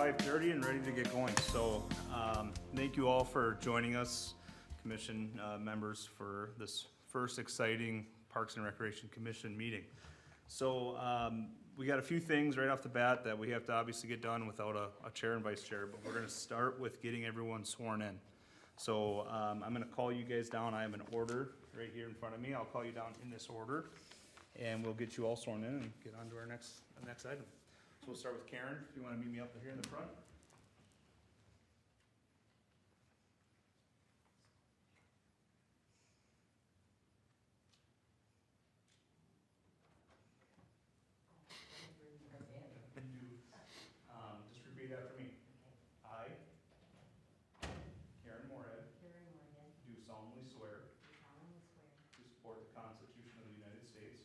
5:30 and ready to get going. So thank you all for joining us, Commission members, for this first exciting Parks and Recreation Commission meeting. So we got a few things right off the bat that we have to obviously get done without a chair and vice chair, but we're going to start with getting everyone sworn in. So I'm going to call you guys down. I have an order right here in front of me. I'll call you down in this order, and we'll get you all sworn in and get on to our next item. So we'll start with Karen, if you want to meet me up here in the front. Just repeat after me. I, Karen Morehead, do solemnly swear to support the Constitution of the United States,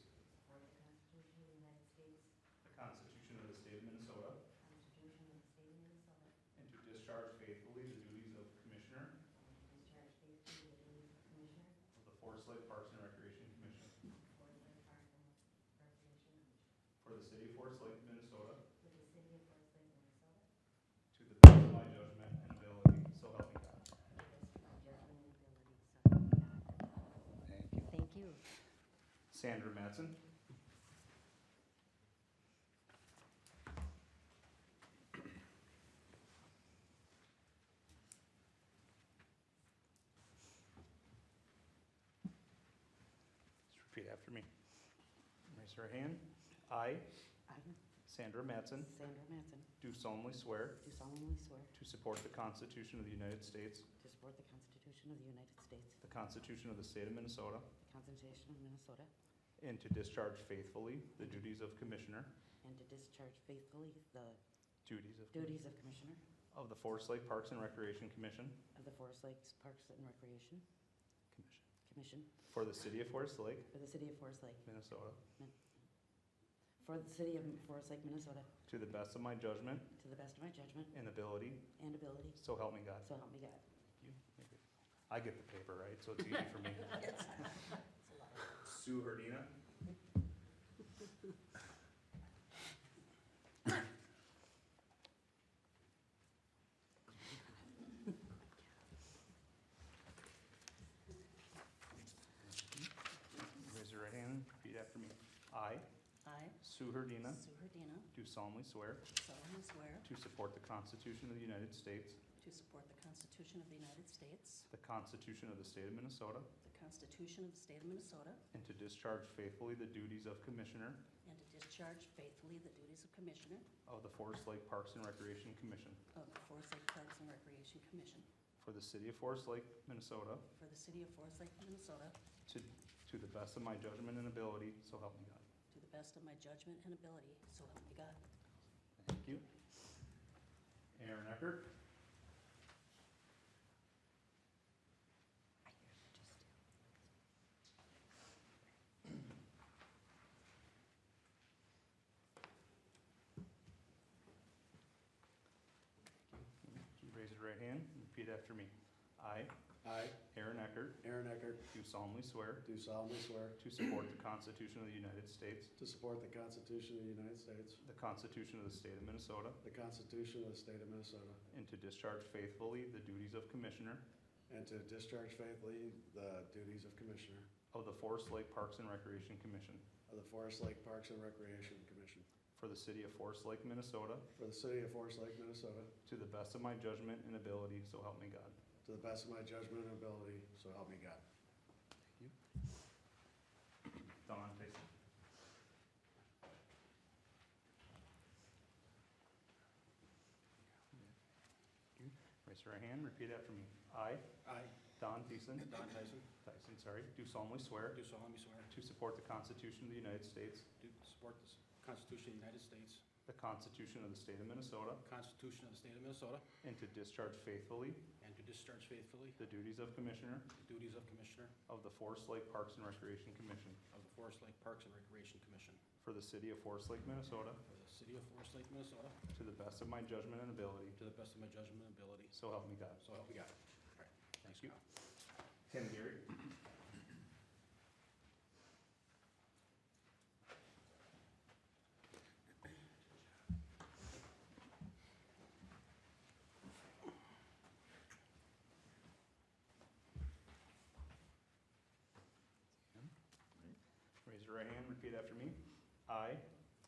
the Constitution of the State of Minnesota, and to discharge faithfully the duties of Commissioner of the Forest Lake Parks and Recreation Commission for the City of Forest Lake, Minnesota, to the best of my judgment and ability, so help me God. Thank you. Sandra Madsen. Just repeat after me. Raise your hand. I, Sandra Madsen, do solemnly swear Do solemnly swear to support the Constitution of the United States, to support the Constitution of the United States, the Constitution of the State of Minnesota, the Constitution of Minnesota, and to discharge faithfully the duties of Commissioner and to discharge faithfully the duties duties of Commissioner of the Forest Lake Parks and Recreation Commission of the Forest Lakes Parks and Recreation Commission for the City of Forest Lake, for the City of Forest Lake, Minnesota, for the City of Forest Lake, Minnesota, to the best of my judgment to the best of my judgment and ability, and ability, so help me God. so help me God. You. I get the paper, right? So it's easy for me. Sue Herdina. Raise your right hand, repeat after me. I, Sue Herdina, Sue Herdina, do solemnly swear solemnly swear to support the Constitution of the United States, to support the Constitution of the United States, the Constitution of the State of Minnesota, the Constitution of the State of Minnesota, and to discharge faithfully the duties of Commissioner and to discharge faithfully the duties of Commissioner of the Forest Lake Parks and Recreation Commission of the Forest Lake Parks and Recreation Commission for the City of Forest Lake, Minnesota, for the City of Forest Lake, Minnesota, to the best of my judgment and ability, so help me God. to the best of my judgment and ability, so help me God. Thank you. Aaron Eckert. Raise your right hand, and repeat after me. I, Aaron Eckert, do solemnly swear do solemnly swear to support the Constitution of the United States, to support the Constitution of the United States, the Constitution of the State of Minnesota, the Constitution of the State of Minnesota, and to discharge faithfully the duties of Commissioner and to discharge faithfully the duties of Commissioner of the Forest Lake Parks and Recreation Commission of the Forest Lake Parks and Recreation Commission for the City of Forest Lake, Minnesota, for the City of Forest Lake, Minnesota, to the best of my judgment and ability, so help me God. to the best of my judgment and ability, so help me God. Thank you. Don Theisen. Raise your right hand, repeat after me. I, Don Theisen, do solemnly swear Do solemnly swear to support the Constitution of the United States, to support the Constitution of the United States, the Constitution of the State of Minnesota, the Constitution of the State of Minnesota, and to discharge faithfully and to discharge faithfully the duties of Commissioner the duties of Commissioner of the Forest Lake Parks and Recreation Commission of the Forest Lake Parks and Recreation Commission for the City of Forest Lake, Minnesota, for the City of Forest Lake, Minnesota, to the best of my judgment and ability, to the best of my judgment and ability, so help me God. so help me God. All right, Thank thanks, you. Kyle. Tim Garry. your right hand, repeat after me. I,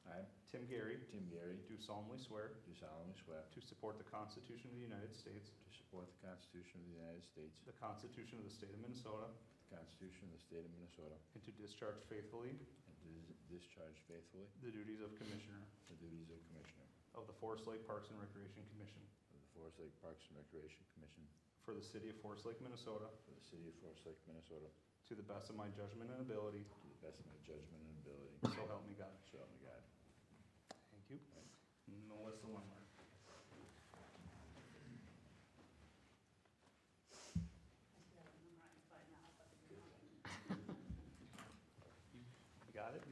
I, Tim Garry, Tim Garry, do solemnly swear do solemnly swear to support the Constitution of the United States, to support the Constitution of the United States, the Constitution of the State of Minnesota, the Constitution of the State of Minnesota, and to discharge faithfully and to discharge faithfully the duties of Commissioner the duties of Commissioner of the Forest Lake Parks and Recreation Commission of the Forest Lake Parks and Recreation Commission for the City of Forest Lake, Minnesota, for the City of Forest Lake, Minnesota, to the best of my judgment and ability, to the best of my judgment and ability, so help me God. so help me God. Thank you. Melissa Lundmark. You got it?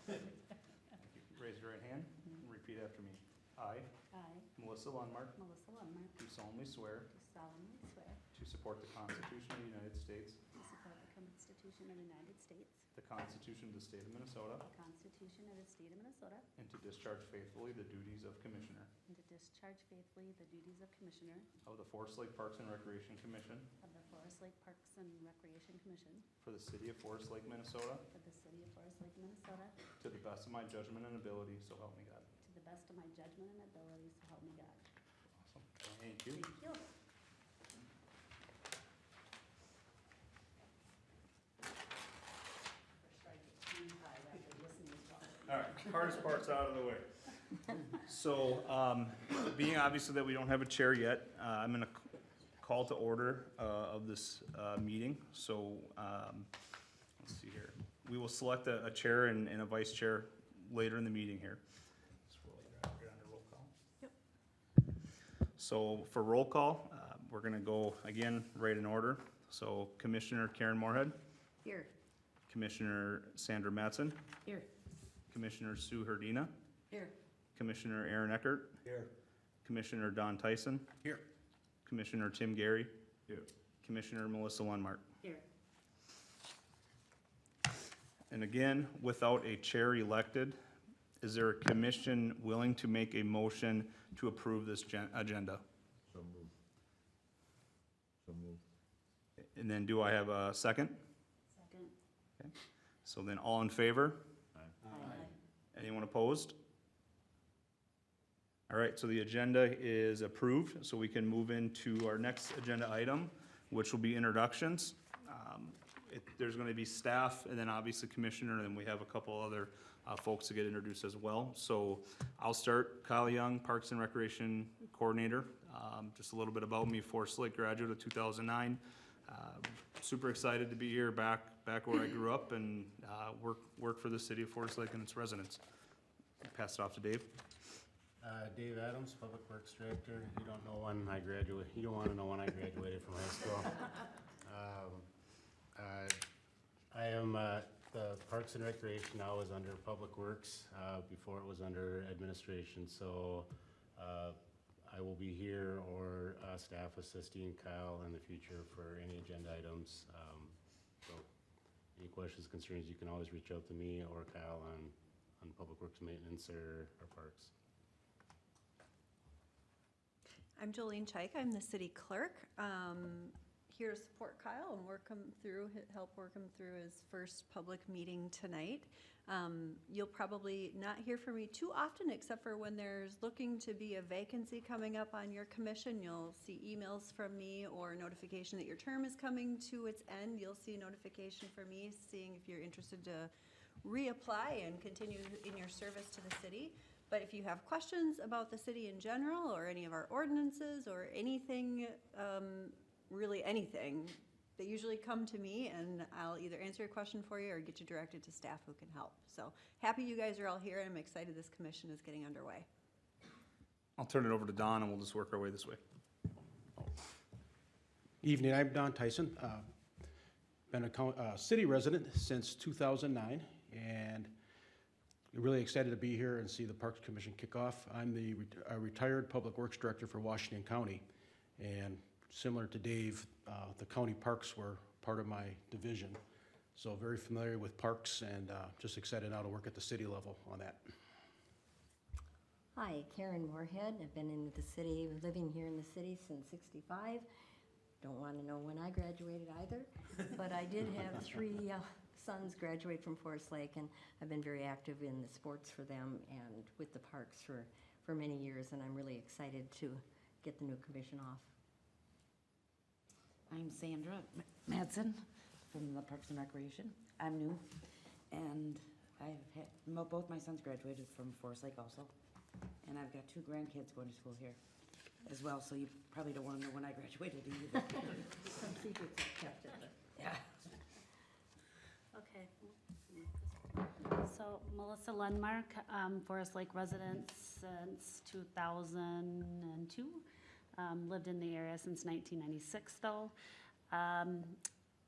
Thank you. Raise your right hand and repeat after me. I, I, Melissa Lundmark, Melissa Lundmark, do solemnly swear do solemnly swear to support the Constitution of the United States, to support the Constitution of the United States, the Constitution of the State of Minnesota, the Constitution of the State of Minnesota, and to discharge faithfully the duties of Commissioner and to discharge faithfully the duties of Commissioner of the Forest Lake Parks and Recreation Commission of the Forest Lake Parks and Recreation Commission for the City of Forest Lake, Minnesota, for the City of Forest Lake, Minnesota, to the best of my judgment and ability, so help me God. to the best of my judgment and ability, so help me God. Awesome. Thank you. Thank you. All right, hardest part's out of the way. So, being obviously that we don't have a chair yet, I'm gonna call to order, of this, meeting. So, let's see here. We will select a chair and a vice chair later in the meeting here. Get under roll call. Yep. So for roll call, we're gonna go again, right in order. So Commissioner Karen Morehead, Here. Commissioner Sandra Madsen, Here. Commissioner Sue Herdina, Here. Commissioner Aaron Eckert, Here. Commissioner Don Theisen, Here. Commissioner Tim Garry, Here. Commissioner Melissa Lundmark. Here. And again, without a chair elected, is there a commission willing to make a motion to approve this agenda? So moved. So moved. And then do I have a second? Second. So then all in favor? Aye. Anyone opposed? All right, so the agenda is approved, so we can move into our next agenda item, which will be introductions. There's gonna be staff, and then obviously commissioner, and then we have a couple other folks to get introduced as well. So I'll start. Kyle Young, Parks and Recreation Coordinator. Just a little bit about me, Forest Lake graduate of 2009. Super excited to be here, back where I grew up, and work for the city of Forest Lake and its residents. Pass it off to Dave. Dave Adams, Public Works Director. You don't know when I graduated, you don't wanna know when I graduated from high school. I am, the Parks and Recreation now is under Public Works, before it was under Administration, so, I will be here or, staff assisting Kyle in the future for any agenda items. So, any questions, concerns, you can always reach out to me or Kyle on Public Works Maintenance or Parks. I'm Jolleen Chaika, I'm the city clerk. Here to support Kyle and help work him through his first public meeting tonight. You'll probably not hear from me too often, except for when there's looking to be a vacancy coming up on your commission. You'll see emails from me or notification that your term is coming to its end. You'll see a notification from me seeing if you're interested to reapply and continue in your service to the city. But if you have questions about the city in general, or any of our ordinances, or anything, really anything, they usually come to me, and I'll either answer your question for you or get you directed to staff who can help. So happy you guys are all here, and I'm excited this commission is getting underway. I'll turn it over to Don, and we'll just work our way this way. Evening, I'm Don Theisen. Been a city resident since 2009, and really excited to be here and see the Parks Commission kick off. I'm the retired Public Works Director for Washington County, and similar to Dave, the county parks were part of my division. So very familiar with parks, and just excited now to work at the city level on that. Hi, Karen Morehead. I've been in the city, living here in the city since '65. don't want to know when I graduated either, but I did have three sons graduate from Forest Lake, and I've been very active in the sports for them and with the parks for many years, and I'm really excited to get the new commission off. I'm Sandra Madsen from the Parks and Recreation. I'm new, and I've had, both my sons graduated from Forest Lake also, and I've got 2 grandkids going to school here as well, so you probably don't want to know when I graduated either. Some secrets are kept in the. Yeah. Okay. So Melissa Lundmark, Forest Lake resident since 2002. Lived in the area since 1996 though.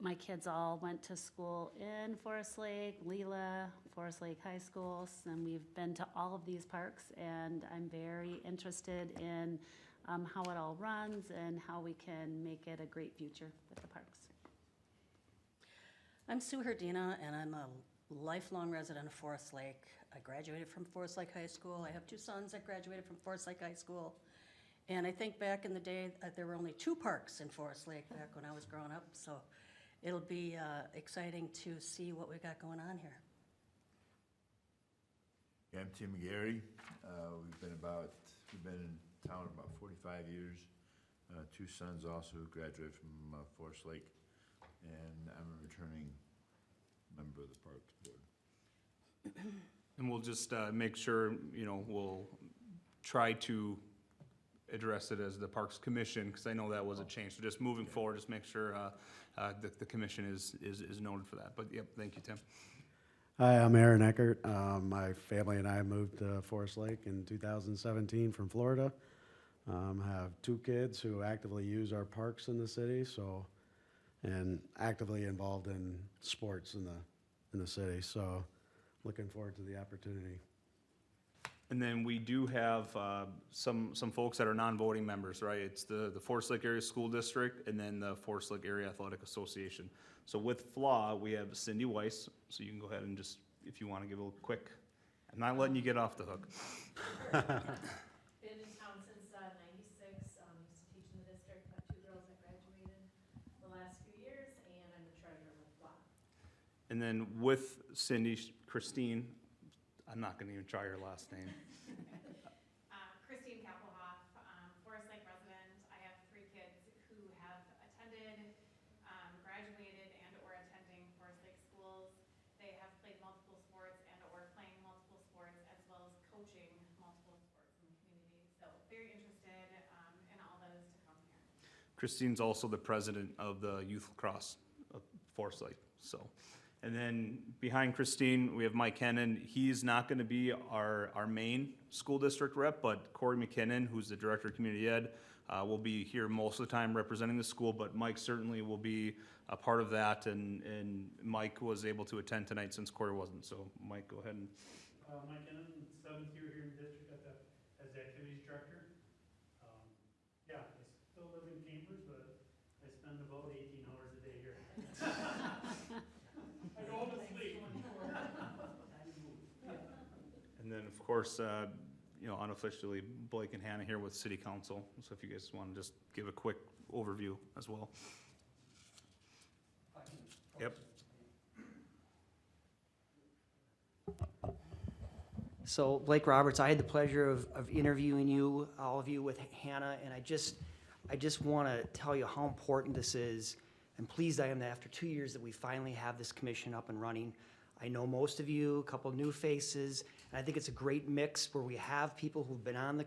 My kids all went to school in Forest Lake, LILA, Forest Lake High Schools, and we've been to all of these parks, and I'm very interested in how it all runs and how we can make it a great future with the parks. I'm Sue Herdina, and I'm a lifelong resident of Forest Lake. I graduated from Forest Lake High School. I have 2 sons that graduated from Forest Lake High School. And I think back in the day, there were only 2 parks in Forest Lake back when I was growing up. So it'll be exciting to see what we got going on here. Yeah, I'm Tim Garry. We've been in town about 45 years. 2 sons also who graduated from Forest Lake, and I'm a returning member of the Parks Board. And we'll just make sure, we'll try to address it as the Parks Commission, because I know that was a change. So just moving forward, just make sure that the commission is noted for that. But yep, thank you, Tim. Hi, I'm Aaron Eckert. My family and I moved to Forest Lake in 2017 from Florida. Have 2 kids who actively use our parks in the city, and actively involved in sports in the city. So looking forward to the opportunity. And then we do have some folks that are non-voting members, right? It's the Forest Lake Area School District and then the Forest Lake Area Athletic Association. So with FLA, we have Cindy Weiss, so you can go ahead and just, if you want to give a little quick, I'm not letting you get off the hook. Been in town since '96, used to teach in the district, got 2 girls that graduated the last few years, and I'm the treasurer with FLA. And then with Cindy, Christine, I'm not going to even try her last name. Christine Kappelhoff, Forest Lake resident. I have 3 kids who have attended, graduated, and/or attending Forest Lake schools. They have played multiple sports and/or playing multiple sports, as well as coaching multiple sports in the community. So very interested in all that is to come here. Christine's also the president of the youth lacrosse of Forest Lake, so. And then behind Christine, we have Mike Hennon. He's not going to be our main school district rep, but Corey McKinnon, who's the director of community ed, will be here most of the time representing the school, but Mike certainly will be a part of that, and Mike was able to attend tonight since Corey wasn't. So Mike, go ahead and. Mike Hennon, 7th year here in the district as the activities director. Yeah, I still live in Cambridge, but I spend about 18 hours a day here. I go to sleep. And then, of course, unofficially, Blake and Hannah here with City Council. So if you guys want to just give a quick overview as well. Yep. So Blake Roberts, I had the pleasure of interviewing you, all of you, with Hannah, and I just want to tell you how important this is, and pleased I am that after 2 years that we finally have this commission up and running. I know most of you, a couple new faces, and I think it's a great mix where we have people who've been on the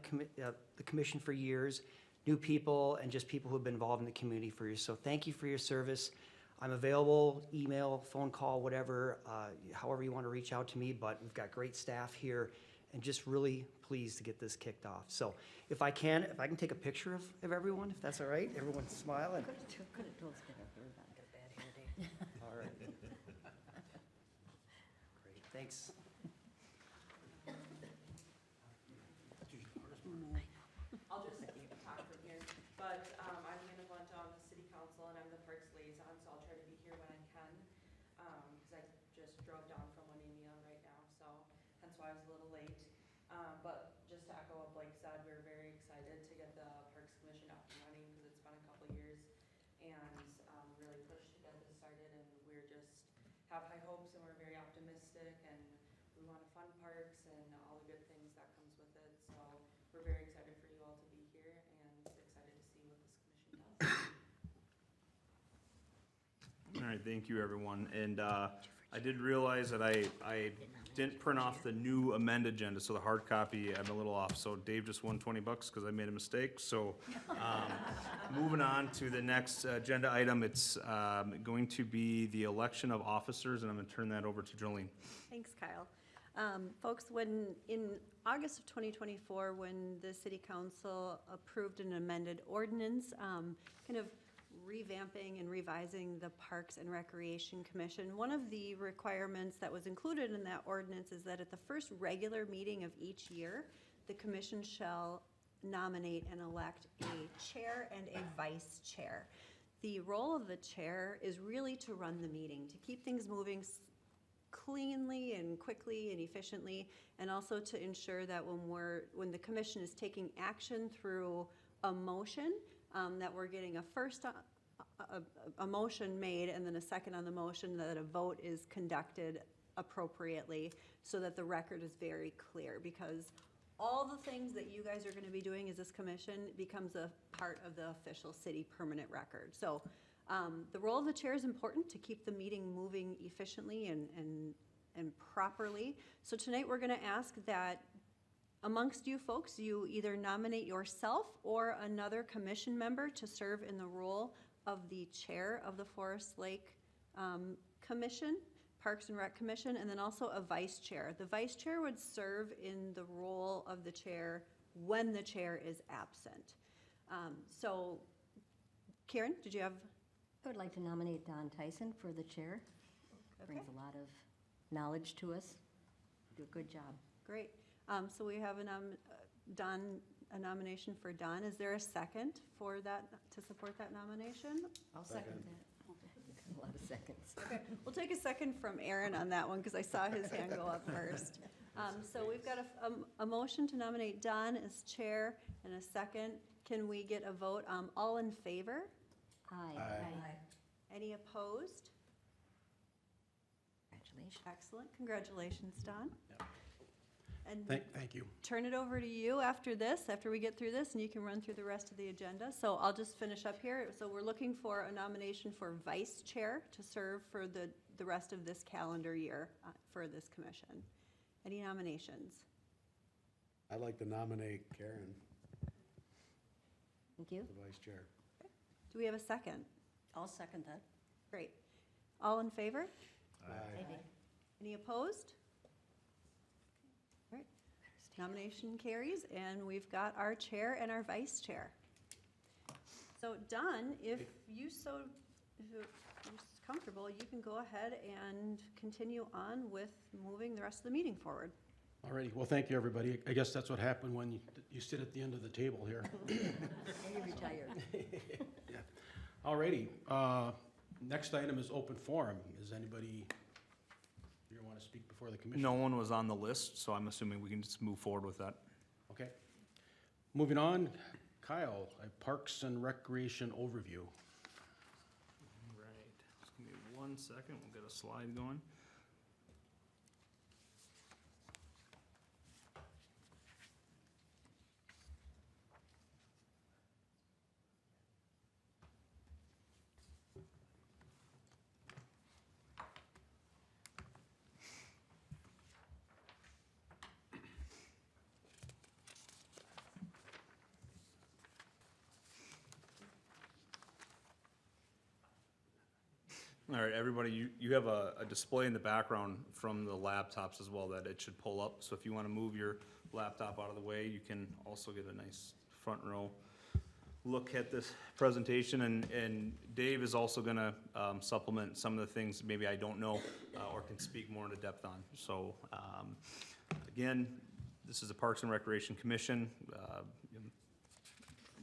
commission for years, new people, and just people who've been involved in the community for years. So thank you for your service. I'm available, email, phone call, whatever, however you want to reach out to me, but we've got great staff here and just really pleased to get this kicked off. So if I can take a picture of everyone, if that's all right, everyone's smiling. Could have told us get up here, not get a bad hair day. All right. Great, thanks. I'll just talk from here, but I'm Hannah Blunt on the City Council, and I'm the Parks Liaison, so I'll try to be here when I can, because I just drove down from Anemia right now, so hence why I was a little late. But just to echo what Blake said, we're very excited to get the Parks Commission up and running, because it's been a couple years, have high hopes and we're very optimistic and we want to fund parks and all the good things that comes with it. So we're very excited for you all to be here and excited to see what this commission does. All right, thank you, everyone. And I did realize that I didn't print off the new amended agenda, so the hard copy, I'm a little off. So Dave just won $20 because I made a mistake. So moving on to the next agenda item, it's going to be the election of officers, and I'm going to turn that over to Jolleen. Thanks, Kyle. Folks, when in August of 2024, when the city council approved an amended ordinance, kind of revamping and revising the Parks and Recreation Commission, one of the requirements that was included in that ordinance is that at the first regular meeting of each year, the commission shall nominate and elect a chair and a vice chair. The role of the chair is really to run the meeting, to keep things moving cleanly and quickly and efficiently, and also to ensure that when the commission is taking action through a motion, that we're getting a motion made and then a second on the motion, that a vote is conducted appropriately so that the record is very clear, because all the things that you guys are going to be doing as this commission becomes a part of the official city permanent record. So the role of the chair is important to keep the meeting moving efficiently and properly. So tonight we're going to ask that amongst you folks, you either nominate yourself or another commission member to serve in the role of the chair of the Forest Lake Commission, Parks and Rec Commission, and then also a vice chair. The vice chair would serve in the role of the chair when the chair is absent. So, Karen, did you have? I would like to nominate Don Theisen for the chair. Okay. Brings a lot of knowledge to us. Do a good job. Great. So we have a nomination for Don. Is there a second for that, to support that nomination? I'll second that. A lot of seconds. Okay, we'll take a second from Aaron on that one because I saw his hand go up first. So we've got a motion to nominate Don as chair and a second. Can we get a vote? All in favor? Aye. Aye. Any opposed? Congratulations. Excellent. Congratulations, Don. Yeah. And Thank you. turn it over to you after this, after we get through this, and you can run through the rest of the agenda. So I'll just finish up here. So we're looking for a nomination for vice chair to serve for the rest of this calendar year for this commission. Any nominations? I'd like to nominate Karen, Thank you. the vice chair. Do we have a second? I'll second that. Great. All in favor? Aye. Any opposed? All right. Nomination carries, and we've got our chair and our vice chair. So Don, if you're comfortable, you can go ahead and continue on with moving the rest of the meeting forward. All righty. Well, thank you, everybody. I guess that's what happened when you sit at the end of the table here. And you're retired. Yeah. All righty. Next item is open forum. Is anybody here want to speak before the commission? No one was on the list, so I'm assuming we can just move forward with that. Okay. Moving on, Kyle, a Parks and Recreation overview. Right. Just give me 1 second, we'll get a slide going. All right, everybody, you have a display in the background from the laptops as well that it should pull up. So if you want to move your laptop out of the way, you can also get a nice front row look at this presentation. And Dave is also going to supplement some of the things maybe I don't know or can speak more into depth on. So again, this is the Parks and Recreation Commission.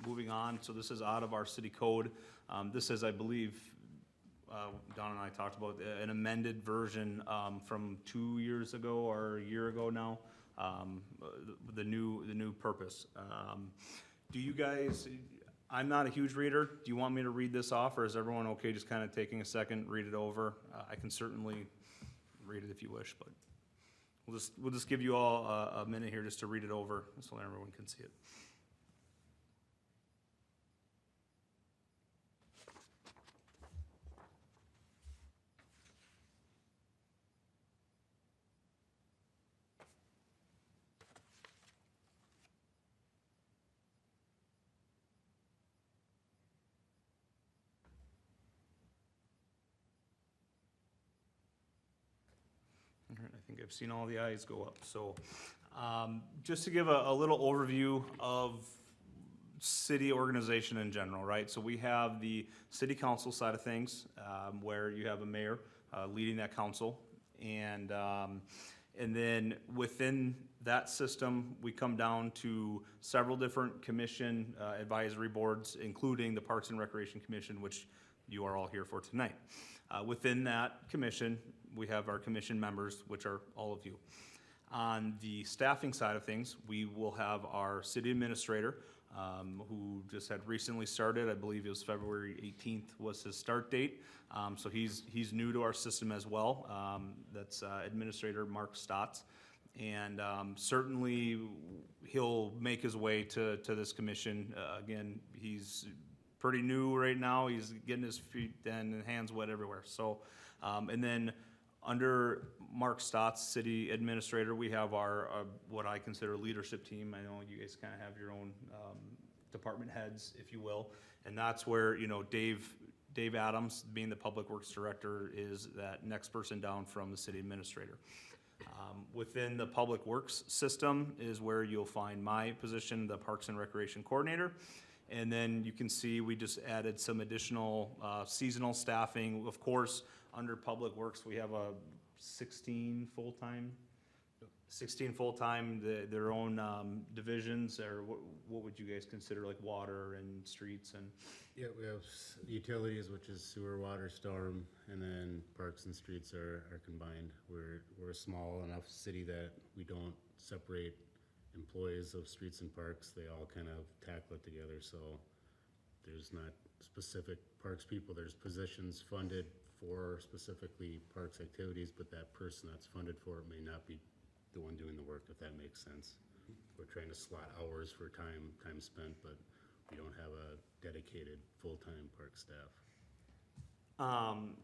Moving on, so this is out of our city code. This is, I believe, Don and I talked about an amended version from 2 years ago or a year ago now, the new purpose. Do you guys, I'm not a huge reader, do you want me to read this off, or is everyone okay just kind of taking a second, read it over? I can certainly read it if you wish, but we'll just give you all a minute here just to read it over so that everyone can see it. All right, I think I've seen all the eyes go up. So just to give a little overview of city organization in general, right? So we have the city council side of things, where you have a mayor leading that council. And then within that system, we come down to several different commission advisory boards, including the Parks and Recreation Commission, which you are all here for tonight. Within that commission, we have our commission members, which are all of you. On the staffing side of things, we will have our city administrator, who just had recently started. I believe it was February 18th was his start date. So he's new to our system as well. That's Administrator Mark Stotts. And certainly he'll make his way to this commission. Again, he's pretty new right now. He's getting his feet and hands wet everywhere. So, and then under Mark Stotts, city administrator, we have our what I consider leadership team. I know you guys kind of have your own department heads, if you will, and that's where, you know, Dave Adams, being the public works director, is that next person down from the city administrator. Within the public works system is where you'll find my position, the Parks and Recreation coordinator. And then you can see we just added some additional seasonal staffing. Of course, under Public Works, we have a 16 full-time, their own divisions, or what would you guys consider, like water and streets and? Yeah, we have utilities, which is sewer, water, storm, and then parks and streets are combined. We're a small enough city that we don't separate employees of streets and parks. They all kind of tackle it together, so there's not specific parks people. There's positions funded for specifically parks activities, but that person that's funded for it may not be the one doing the work, if that makes sense. We're trying to slot hours for time spent, but we don't have a dedicated full-time park staff.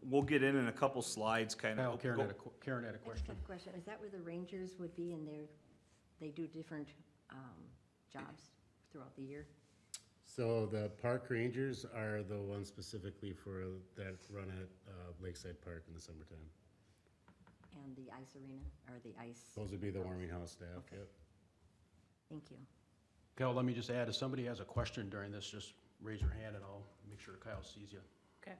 We'll get in a couple slides, kind of. Karen had a question. I have a question. Is that where the rangers would be, and they do different jobs throughout the year? So the park rangers are the ones specifically that run at Lakeside Park in the summertime. And the ice arena, or the ice? Those would be the warming house staff, Okay. yep. Thank you. Kyle, let me just add, if somebody has a question during this, just raise your hand and I'll make sure Kyle sees you. Okay.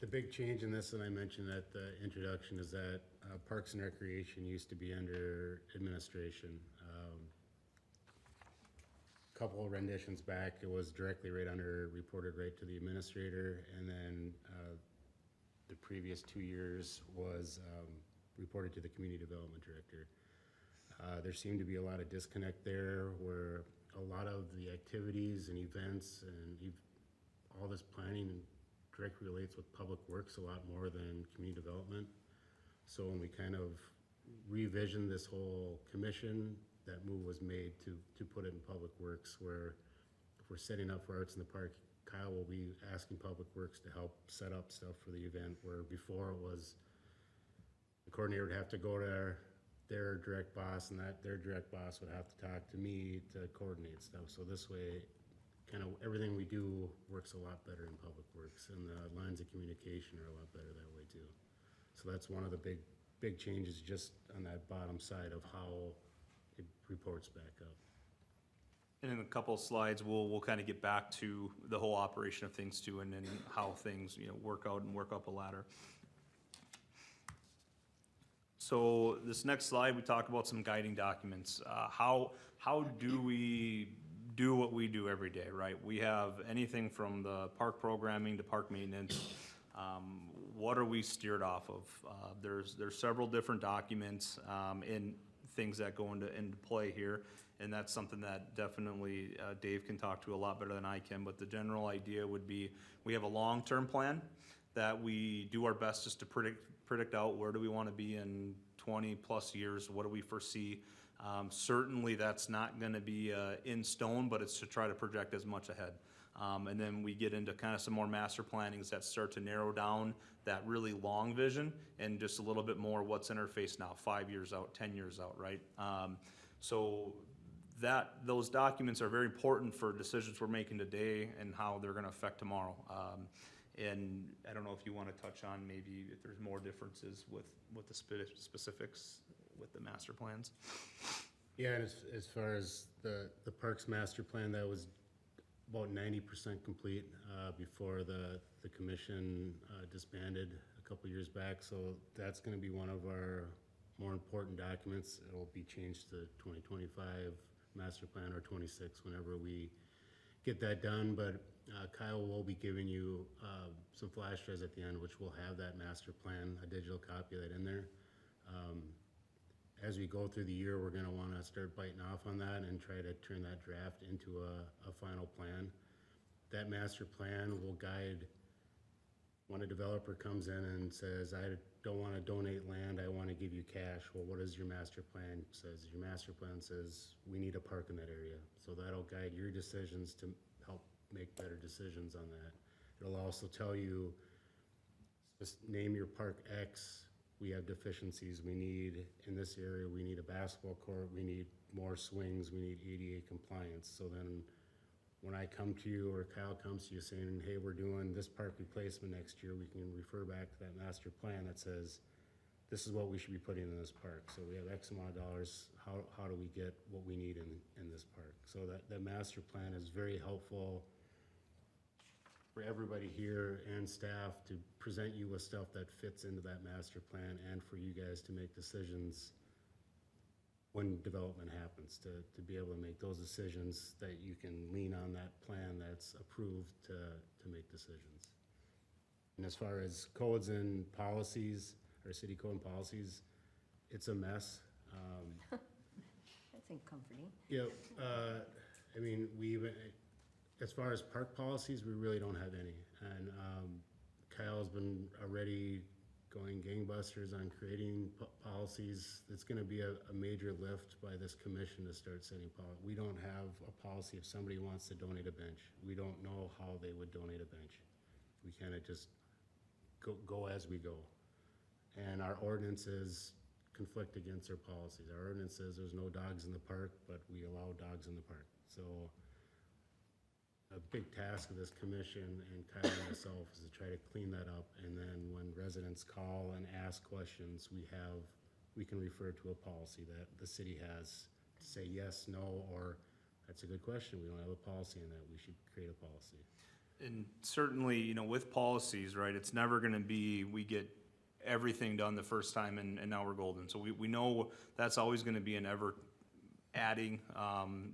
The big change in this, and I mentioned at the introduction, is that Parks and Recreation used to be under administration. Couple of renditions back, it was directly reported right to the administrator, and then the previous 2 years was reported to the community development director. There seemed to be a lot of disconnect there, where a lot of the activities and events and all this planning directly relates with public works a lot more than community development. So when we kind of revisioned this whole commission, that move was made to put it in public works, where if we're setting up for Arts in the Park, Kyle will be asking public works to help set up stuff for the event, where before it was the coordinator would have to go to their direct boss, and their direct boss would have to talk to me to coordinate stuff. So this way, kind of everything we do works a lot better in public works, and the lines of communication are a lot better that way too. So that's one of the big changes, just on that bottom side of how it reports back up. And in a couple of slides, we'll kind of get back to the whole operation of things too, and then how things, you know, work out and work up a ladder. So this next slide, we talk about some guiding documents. How do we do what we do every day, right? We have anything from the park programming to park maintenance. What are we steered off of? There's several different documents and things that go into play here, and that's something that definitely Dave can talk to a lot better than I can, but the general idea would be we have a long-term plan that we do our best just to predict out where do we want to be in 20-plus years, what do we foresee. Certainly, that's not going to be in stone, but it's to try to project as much ahead. And then we get into kind of some more master plannings that start to narrow down that really long vision and just a little bit more what's in our face now, 5 years out, 10 years out, right? So those documents are very important for decisions we're making today and how they're gonna affect tomorrow. And I don't know if you wanna touch on maybe if there's more differences with the specifics with the master plans. Yeah, and as far as the Parks Master Plan, that was about 90% complete before the commission disbanded a couple years back. So that's gonna be one of our more important documents. It'll be changed to 2025 Master Plan or 26 whenever we get that done. But Kyle will be giving you some flash drives at the end, which will have that master plan, a digital copy of that in there. As we go through the year, we're gonna wanna start biting off on that and try to turn that draft into a final plan. That master plan will guide when a developer comes in and says, I don't wanna donate land, I wanna give you cash. Well, what does your master plan says? Your master plan says, we need a park in that area. So that'll guide your decisions to help make better decisions on that. It'll also tell you, just name your park X. We have deficiencies. We need, in this area, we need a basketball court, we need more swings, we need ADA compliance. So then when I come to you or Kyle comes to you saying, hey, we're doing this park replacement next year, we can refer back to that master plan that says, this is what we should be putting in this park. So we have X amount of dollars, how do we get what we need in this park? So that master plan is very helpful for everybody here and staff to present you with stuff that fits into that master plan and for you guys to make decisions when development happens, to be able to make those decisions that you can lean on that plan that's approved to make decisions. And as far as codes and policies, or city code and policies, it's a mess. That's comforting. Yep, I mean, as far as park policies, we really don't have any. And Kyle's been already going gangbusters on creating policies. It's gonna be a major lift by this commission to start setting policy. We don't have a policy if somebody wants to donate a bench. We don't know how they would donate a bench. We kinda just go as we go. And our ordinances conflict against our policies. Our ordinance says there's no dogs in the park, but we allow dogs in the park. So a big task of this commission and Kyle and myself is to try to clean that up, and then when residents call and ask questions, we can refer to a policy that the city has to say yes, no, or that's a good question, we don't have a policy in that, we should create a policy. And certainly, you know, with policies, right, it's never gonna be, we get everything done the first time and now we're golden. So we know that's always gonna be an ever adding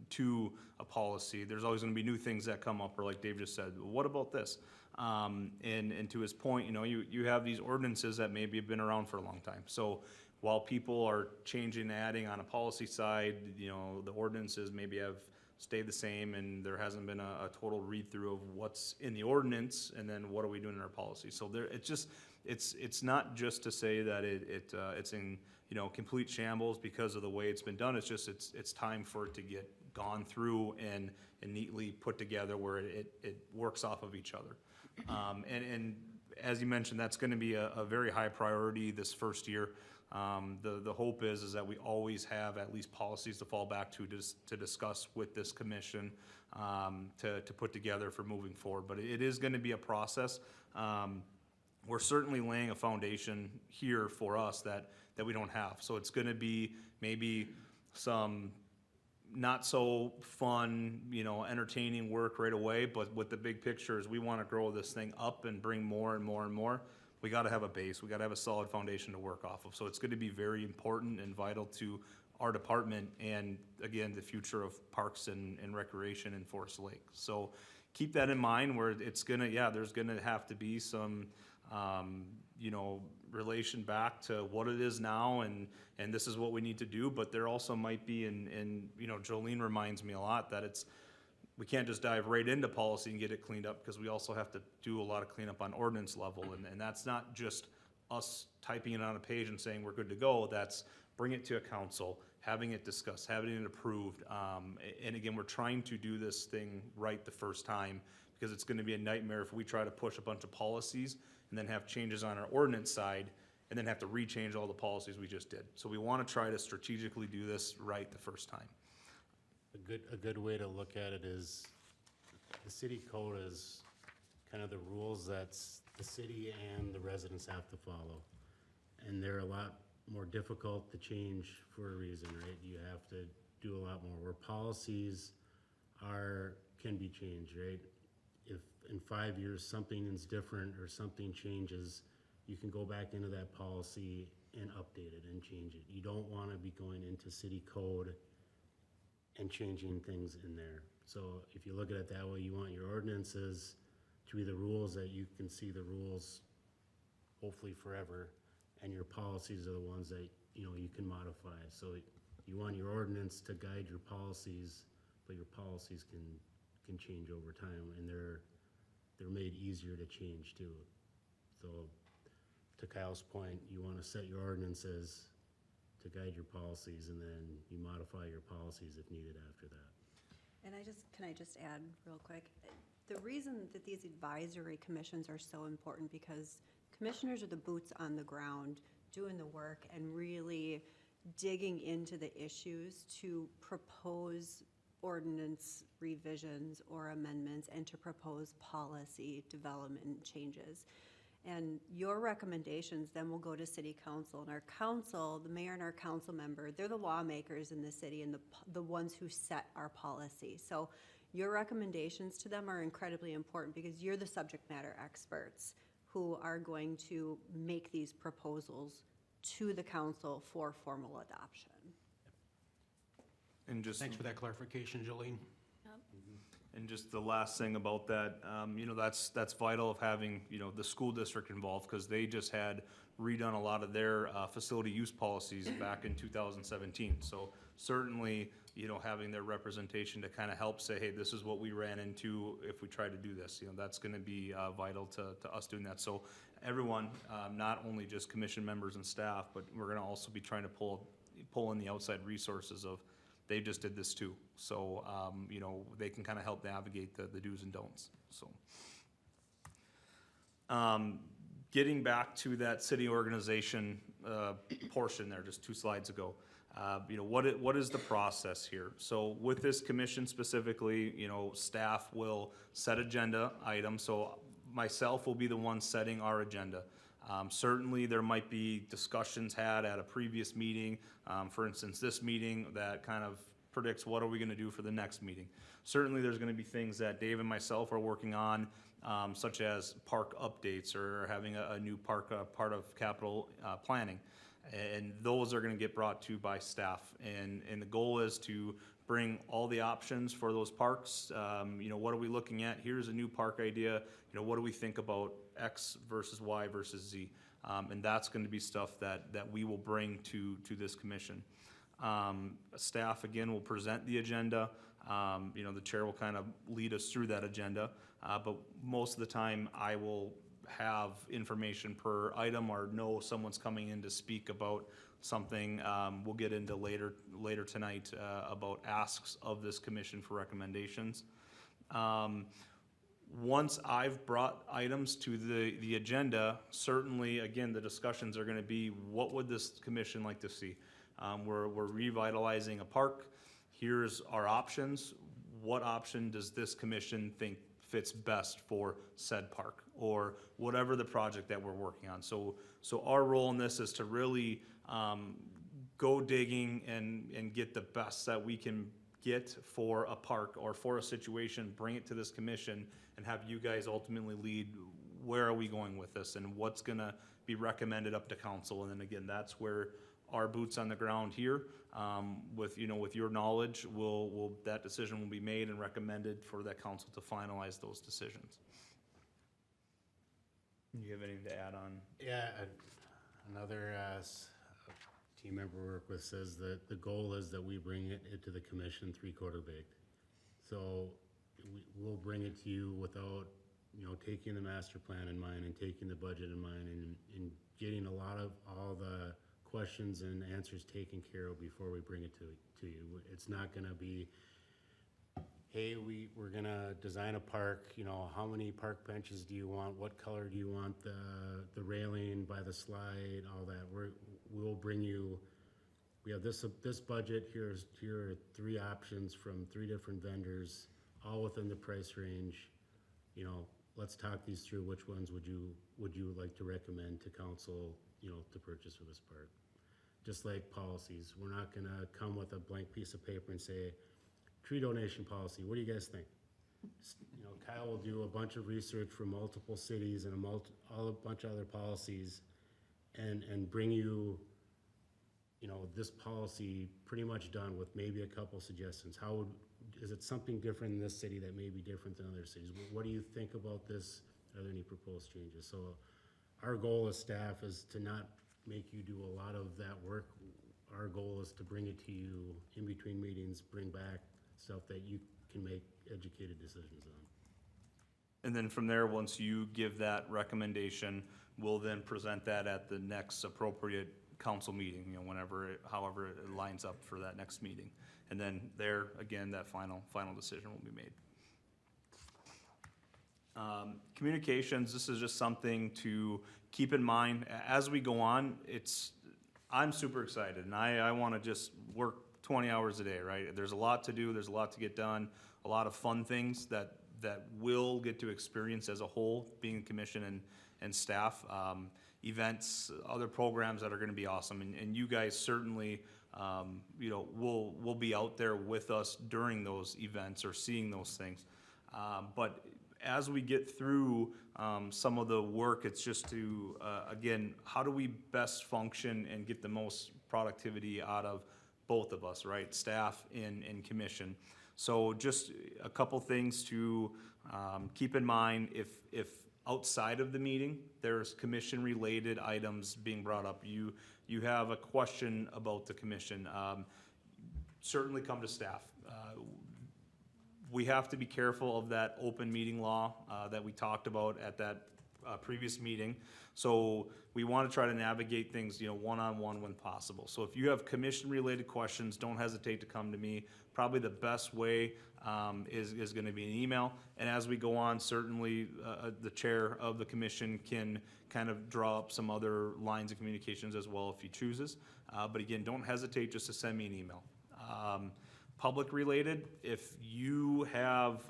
to a policy. There's always gonna be new things that come up, or like Dave just said, what about this? And to his point, you know, you have these ordinances that maybe have been around for a long time. So while people are changing, adding on a policy side, you know, the ordinances maybe have stayed the same and there hasn't been a total read-through of what's in the ordinance and then what are we doing in our policy. So there, it's not just to say that it's in, you know, complete shambles because of the way it's been done. It's just, it's time for it to get gone through and neatly put together where it works off of each other. And as you mentioned, that's gonna be a very high priority this first year. The hope is that we always have at least policies to fall back to discuss with this commission, to put together for moving forward. But it is gonna be a process. We're certainly laying a foundation here for us that we don't have. So it's gonna be maybe some not so fun, you know, entertaining work right away, but with the big picture is we wanna grow this thing up and bring more and more and more. We gotta have a base, we gotta have a solid foundation to work off of. So it's gonna be very important and vital to our department and, again, the future of parks and recreation in Forest Lake. So keep that in mind where it's gonna, there's gonna have to be some, you know, relation back to what it is now and this is what we need to do, but there also might be, and you know, Jolene reminds me a lot that we can't just dive right into policy and get it cleaned up, because we also have to do a lot of cleanup on ordinance level, and that's not just us typing it on a page and saying we're good to go. That's bring it to a council, having it discussed, having it approved. And again, we're trying to do this thing right the first time, because it's gonna be a nightmare if we try to push a bunch of policies and then have changes on our ordinance side and then have to rechange all the policies we just did. So we wanna try to strategically do this right the first time. A good way to look at it is, the city code is kind of the rules that the city and the residents have to follow. And they're a lot more difficult to change for a reason, right? You have to do a lot more, where policies can be changed, right? If in 5 years something is different or something changes, you can go back into that policy and update it and change it. You don't wanna be going into city code and changing things in there. So if you look at it that way, you want your ordinances to be the rules that you can see the rules hopefully forever, and your policies are the ones that, you know, you can modify. So you want your ordinance to guide your policies, but your policies can change over time, and they're made easier to change too. So to Kyle's point, you wanna set your ordinances to guide your policies, and then you modify your policies if needed after that. And can I just add real quick? The reason that these advisory commissions are so important, because commissioners are the boots on the ground doing the work and really digging into the issues to propose ordinance revisions or amendments and to propose policy development changes. And your recommendations then will go to city council, and our council, the mayor and our council member, they're the lawmakers in the city and the ones who set our policy. So your recommendations to them are incredibly important, because you're the subject matter experts who are going to make these proposals to the council for formal adoption. And just. Thanks for that clarification, Jolene. And just the last thing about that, you know, that's vital of having, you know, the school district involved, because they just had redone a lot of their facility use policies back in 2017. So certainly, you know, having their representation to kind of help say, hey, this is what we ran into if we try to do this, you know, that's gonna be vital to us doing that. So everyone, not only just commission members and staff, but we're gonna also be trying to pull in the outside resources of, they just did this too. So, you know, they can kind of help navigate the do's and don'ts, so. Getting back to that city organization portion there, just 2 slides ago, you know, what is the process here? So with this commission specifically, you know, staff will set agenda items, so myself will be the one setting our agenda. Certainly, there might be discussions had at a previous meeting, for instance, this meeting that kind of predicts what are we gonna do for the next meeting. Certainly, there's gonna be things that Dave and myself are working on, such as park updates or having a new park part of capital planning. And those are gonna get brought to by staff. And the goal is to bring all the options for those parks. You know, what are we looking at? Here's a new park idea. You know, what do we think about X versus Y versus Z? And that's gonna be stuff that we will bring to this commission. Staff, again, will present the agenda. You know, the chair will kind of lead us through that agenda. But most of the time, I will have information per item or know someone's coming in to speak about something. We'll get into later tonight about asks of this commission for recommendations. Once I've brought items to the agenda, certainly, again, the discussions are gonna be, what would this commission like to see? We're revitalizing a park. Here's our options. What option does this commission think fits best for said park, or whatever the project that we're working on? So our role in this is to really go digging and get the best that we can get for a park or for a situation, bring it to this commission, and have you guys ultimately lead, where are we going with this and what's gonna be recommended up to council. And then again, that's where our boots on the ground here, with your knowledge, that decision will be made and recommended for that council to finalize those decisions. You have anything to add on? Yeah, another team member we work with says that the goal is that we bring it to the commission 3/4 baked. So we'll bring it to you without, you know, taking the master plan in mind and taking the budget in mind and getting a lot of all the questions and answers taken care of before we bring it to you. It's not gonna be, hey, we're gonna design a park, you know, how many park benches do you want? What color do you want the railing by the slide, all that. We'll bring you, we have this budget, here are 3 options from 3 different vendors, all within the price range. You know, let's talk these through. Which ones would you like to recommend to council, you know, to purchase for this park? Just like policies, we're not gonna come with a blank piece of paper and say, tree donation policy, what do you guys think? You know, Kyle will do a bunch of research from multiple cities and a bunch of other policies and bring you, you know, this policy pretty much done with maybe a couple suggestions. Is it something different in this city that may be different than other cities? What do you think about this? Are there any proposed changes? So our goal as staff is to not make you do a lot of that work. Our goal is to bring it to you in between meetings, bring back stuff that you can make educated decisions on. And then from there, once you give that recommendation, we'll then present that at the next appropriate council meeting, you know, however it lines up for that next meeting. And then there, again, that final decision will be made. Communications, this is just something to keep in mind as we go on. I'm super excited, and I want to just work 20 hours a day, right? There's a lot to do, there's a lot to get done, a lot of fun things that we'll get to experience as a whole, being a commission and staff, events, other programs that are gonna be awesome, and you guys certainly, you know, will be out there with us during those events or seeing those things. But as we get through some of the work, it's just to, again, how do we best function and get the most productivity out of both of us, right? Staff and commission. So just a couple things to keep in mind. If outside of the meeting, there's commission-related items being brought up, you have a question about the commission, certainly come to staff. We have to be careful of that open meeting law that we talked about at that previous meeting. So we want to try to navigate things, you know, one-on-one when possible. So if you have commission-related questions, don't hesitate to come to me. Probably the best way is going to be an email. And as we go on, certainly the chair of the commission can kind of draw up some other lines of communications as well if he chooses. But again, don't hesitate just to send me an email. Public related, if you have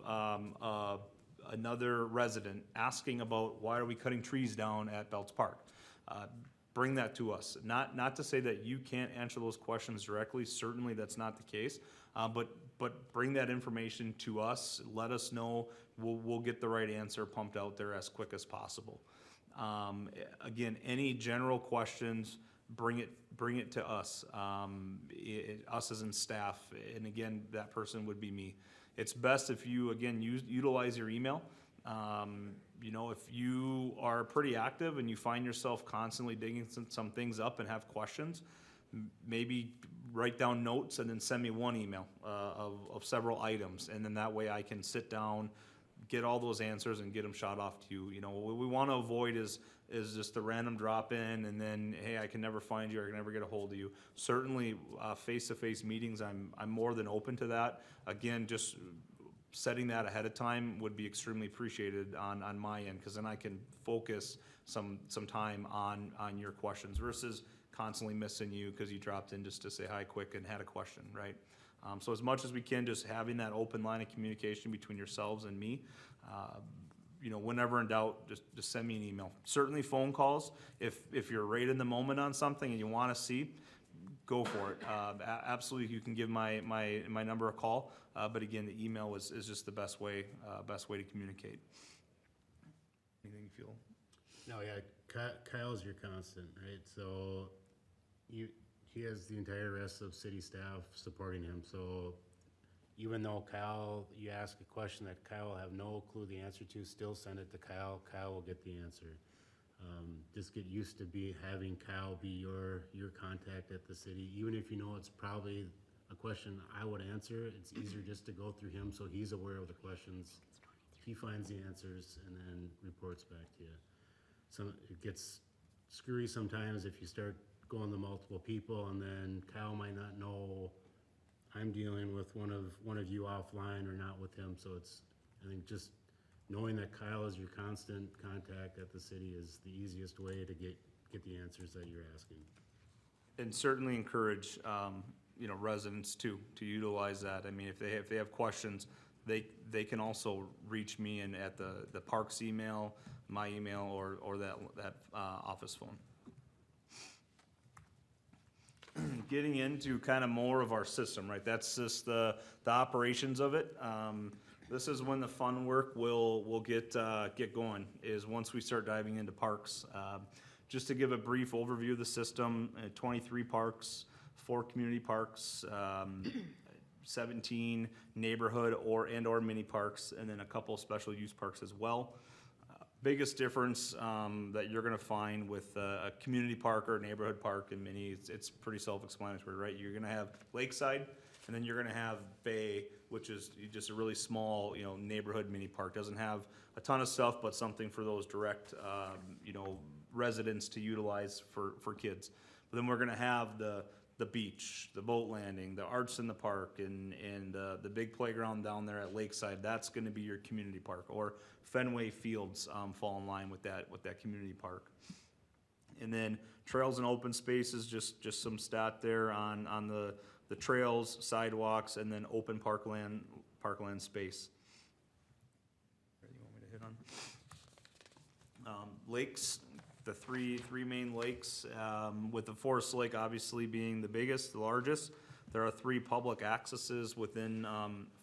another resident asking about why are we cutting trees down at Belts Park, bring that to us. Not to say that you can't answer those questions directly, certainly that's not the case, but bring that information to us, let us know, we'll get the right answer pumped out there as quick as possible. Again, any general questions, bring it to us, us as in staff, and again, that person would be me. It's best if you, again, utilize your email. You know, if you are pretty active and you find yourself constantly digging some things up and have questions, maybe write down notes and then send me one email of several items, and then that way I can sit down, get all those answers and get them shot off to you. You know, what we want to avoid is just the random drop in and then, hey, I can never find you, or I can never get a hold of you. Certainly, face-to-face meetings, I'm more than open to that. Again, just setting that ahead of time would be extremely appreciated on my end, because then I can focus some time on your questions versus constantly missing you because you dropped in just to say hi quick and had a question, right? So as much as we can, just having that open line of communication between yourselves and me. You know, whenever in doubt, just send me an email. Certainly phone calls, if you're right in the moment on something and you want to see, go for it. Absolutely, you can give my number a call, but again, the email is just the best way to communicate. Anything you feel? No, yeah, Kyle's your constant, right? So he has the entire rest of city staff supporting him. So even though Kyle, you ask a question that Kyle will have no clue the answer to, still send it to Kyle. Kyle will get the answer. Just get used to having Kyle be your contact at the city, even if you know it's probably a question I would answer, it's easier just to go through him so he's aware of the questions. He finds the answers and then reports back to you. So it gets screwy sometimes if you start going to multiple people and then Kyle might not know I'm dealing with one of you offline or not with him. So it's, I think just knowing that Kyle is your constant contact at the city is the easiest way to get the answers that you're asking. And certainly encourage, you know, residents to utilize that. I mean, if they have questions, they can also reach me in at the parks email, my email, or that office phone. Getting into kind of more of our system, right? That's just the operations of it. This is when the fun work will get going, is once we start diving into parks. Just to give a brief overview of the system, 23 parks, 4 community parks, 17 neighborhood or mini parks, and then a couple special use parks as well. Biggest difference that you're gonna find with a community park or a neighborhood park and mini, it's pretty self-explanatory, right? You're gonna have Lakeside, and then you're gonna have Bay, which is just a really small, you know, neighborhood mini park. Doesn't have a ton of stuff, but something for those direct, you know, residents to utilize for kids. But then we're gonna have the beach, the boat landing, the arts in the park, and the big playground down there at Lakeside. That's gonna be your community park, or Fenway Fields fall in line with that community park. And then trails and open spaces, just some stat there on the trails, sidewalks, and then open parkland space. Where do you want me to hit on? Lakes, the three main lakes, with the Forest Lake obviously being the biggest, the largest. There are 3 public accesses within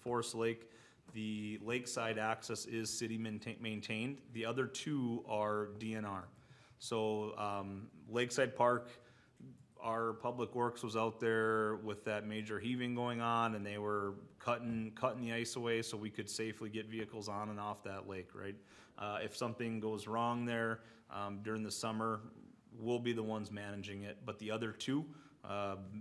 Forest Lake. The lakeside access is city maintained. The other 2 are DNR. So Lakeside Park, our public works was out there with that major heaving going on, and they were cutting the ice away so we could safely get vehicles on and off that lake, right? If something goes wrong there during the summer, we'll be the ones managing it. But the other 2,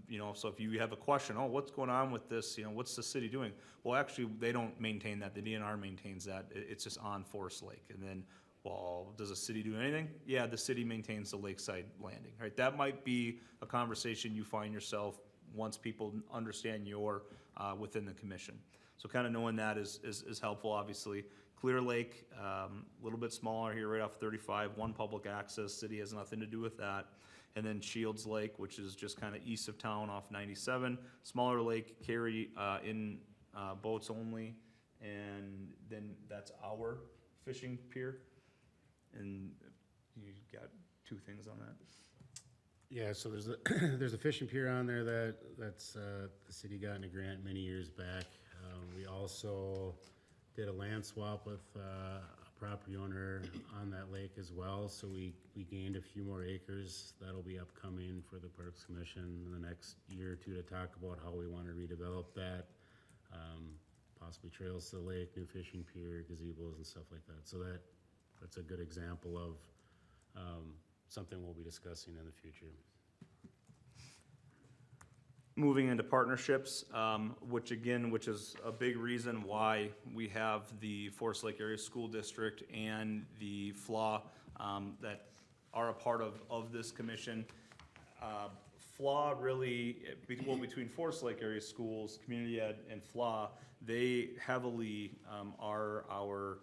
you know, so if you have a question, oh, what's going on with this? You know, what's the city doing? Well, actually, they don't maintain that. The DNR maintains that. It's just on Forest Lake. And then, well, does the city do anything? Yeah, the city maintains the lakeside landing, right? That might be a conversation you find yourself once people understand you're within the commission. So kind of knowing that is helpful, obviously. Clear Lake, a little bit smaller here, right off 35, 1 public access. City has nothing to do with that. And then Shields Lake, which is just kind of east of town off 97. Smaller lake, carry in boats only. And then that's our fishing pier. And you got 2 things on that. Yeah, so there's a fishing pier on there that's the city got in a grant many years back. We also did a land swap with a property owner on that lake as well, so we gained a few more acres. That'll be upcoming for the Parks Commission in the next year or 2 to talk about how we want to redevelop that. Possibly trails to the lake, new fishing pier, gazebos and stuff like that. So that's a good example of something we'll be discussing in the future. Moving into partnerships, which is a big reason why we have the Forest Lake Area School District and the FLA that are a part of this commission. FLA really, between Forest Lake Area Schools, Community Ed, and FLA, they heavily are our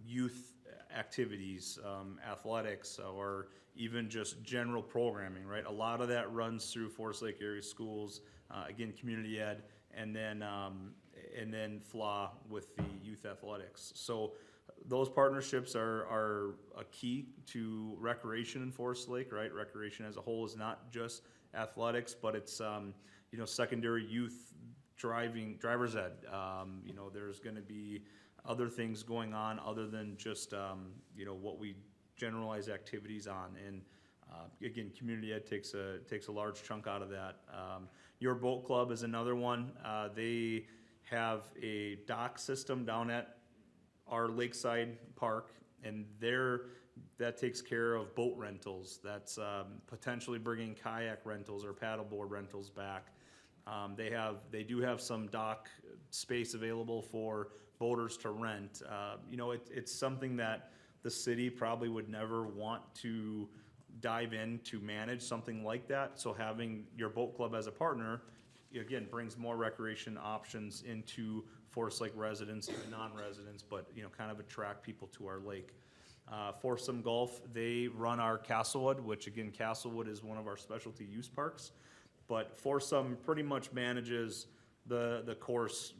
youth activities, athletics, or even just general programming, right? A lot of that runs through Forest Lake Area Schools, again, Community Ed, and then FLA with the youth athletics. So those partnerships are a key to recreation in Forest Lake, right? Recreation as a whole is not just athletics, but it's you know, secondary youth driver's ed. You know, there's going to be other things going on other than just you know, what we generalize activities on. And again, Community Ed takes a large chunk out of that. Your Boat Club is another one. They have a dock system down at our Lakeside Park, and that takes care of boat rentals. That's potentially bringing kayak rentals or paddleboard rentals back. They do have some dock space available for boaters to rent. You know, it's something that the city probably would never want to dive in to manage something like that. So having your boat club as a partner, again, brings more recreation options into Forest Lake residents, even non-residents, but, you know, kind of attract people to our lake. Foursome Golf, they run our Castlewood, which again, Castlewood is one of our specialty use parks. But Foursome pretty much manages the course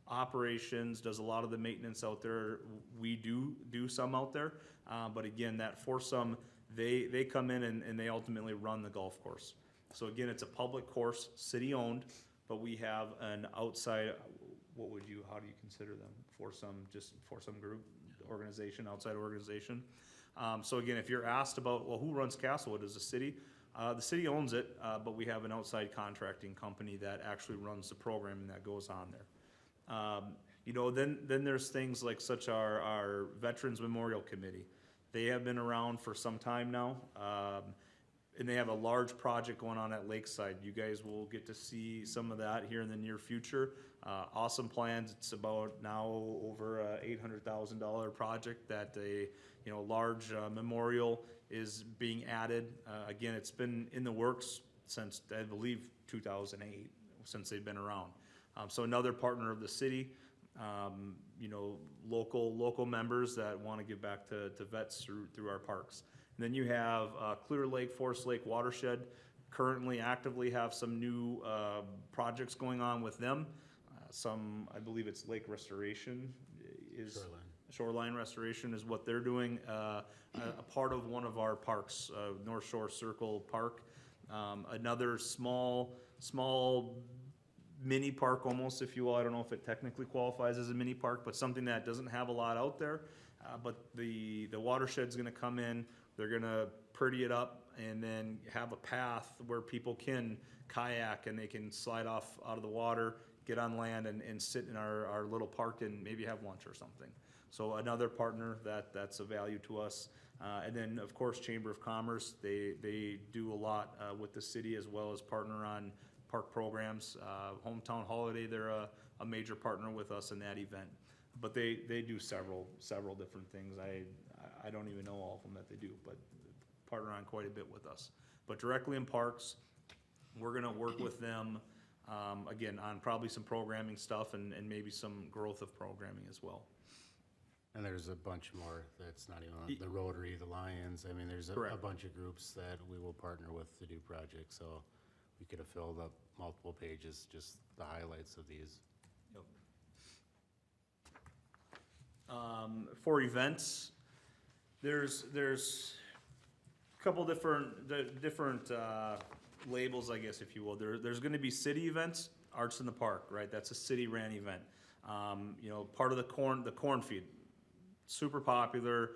operations, does a lot of the maintenance out there. We do some out there, but again, that Foursome, they come in and they ultimately run the golf course. So again, it's a public course, city-owned, but we have an outside, how do you consider them? Foursome group, organization, outside organization. So again, if you're asked about, well, who runs Castlewood as a city? The city owns it, but we have an outside contracting company that actually runs the programming that goes on there. You know, then there's things like our Veterans Memorial Committee. They have been around for some time now, and they have a large project going on at Lakeside. You guys will get to see some of that here in the near future. Awesome plans. It's about now over a $800,000 project that large memorial is being added. Again, it's been in the works since, I believe, 2008, since they've been around. So another partner of the city, local members that want to give back to vets through our parks. And then you have Clear Lake, Forest Lake Watershed, currently actively have some new projects going on with them. I believe it's lake restoration shoreline restoration is what they're doing. A part of one of our parks, North Shore Circle Park. Another small mini park almost, if you will. I don't know if it technically qualifies as a mini park, but something that doesn't have a lot out there. But the watershed's gonna come in, they're gonna pretty it up and then have a path where people can kayak and they can slide off out of the water, get on land and sit in our little park and maybe have lunch or something. So another partner that's a value to us. And then, of course, Chamber of Commerce, they do a lot with the city as well as partner on park programs. Hometown Holiday, they're a major partner with us in that event. But they do several different things. I don't even know all of them that they do, but partner on quite a bit with us. But directly in parks, we're gonna work with them, again, on probably some programming stuff and maybe some growth of programming as well. And there's a bunch more that's not even, the Rotary, the Lions, I mean, there's a bunch of groups that we will partner with to do projects, so we could have filled up multiple pages, just the highlights of these. Yep. For events, there's a couple different labels, I guess, if you will. There's gonna be city events, Arts in the Park, right? That's a city-ran event. Part of the corn feed, super popular,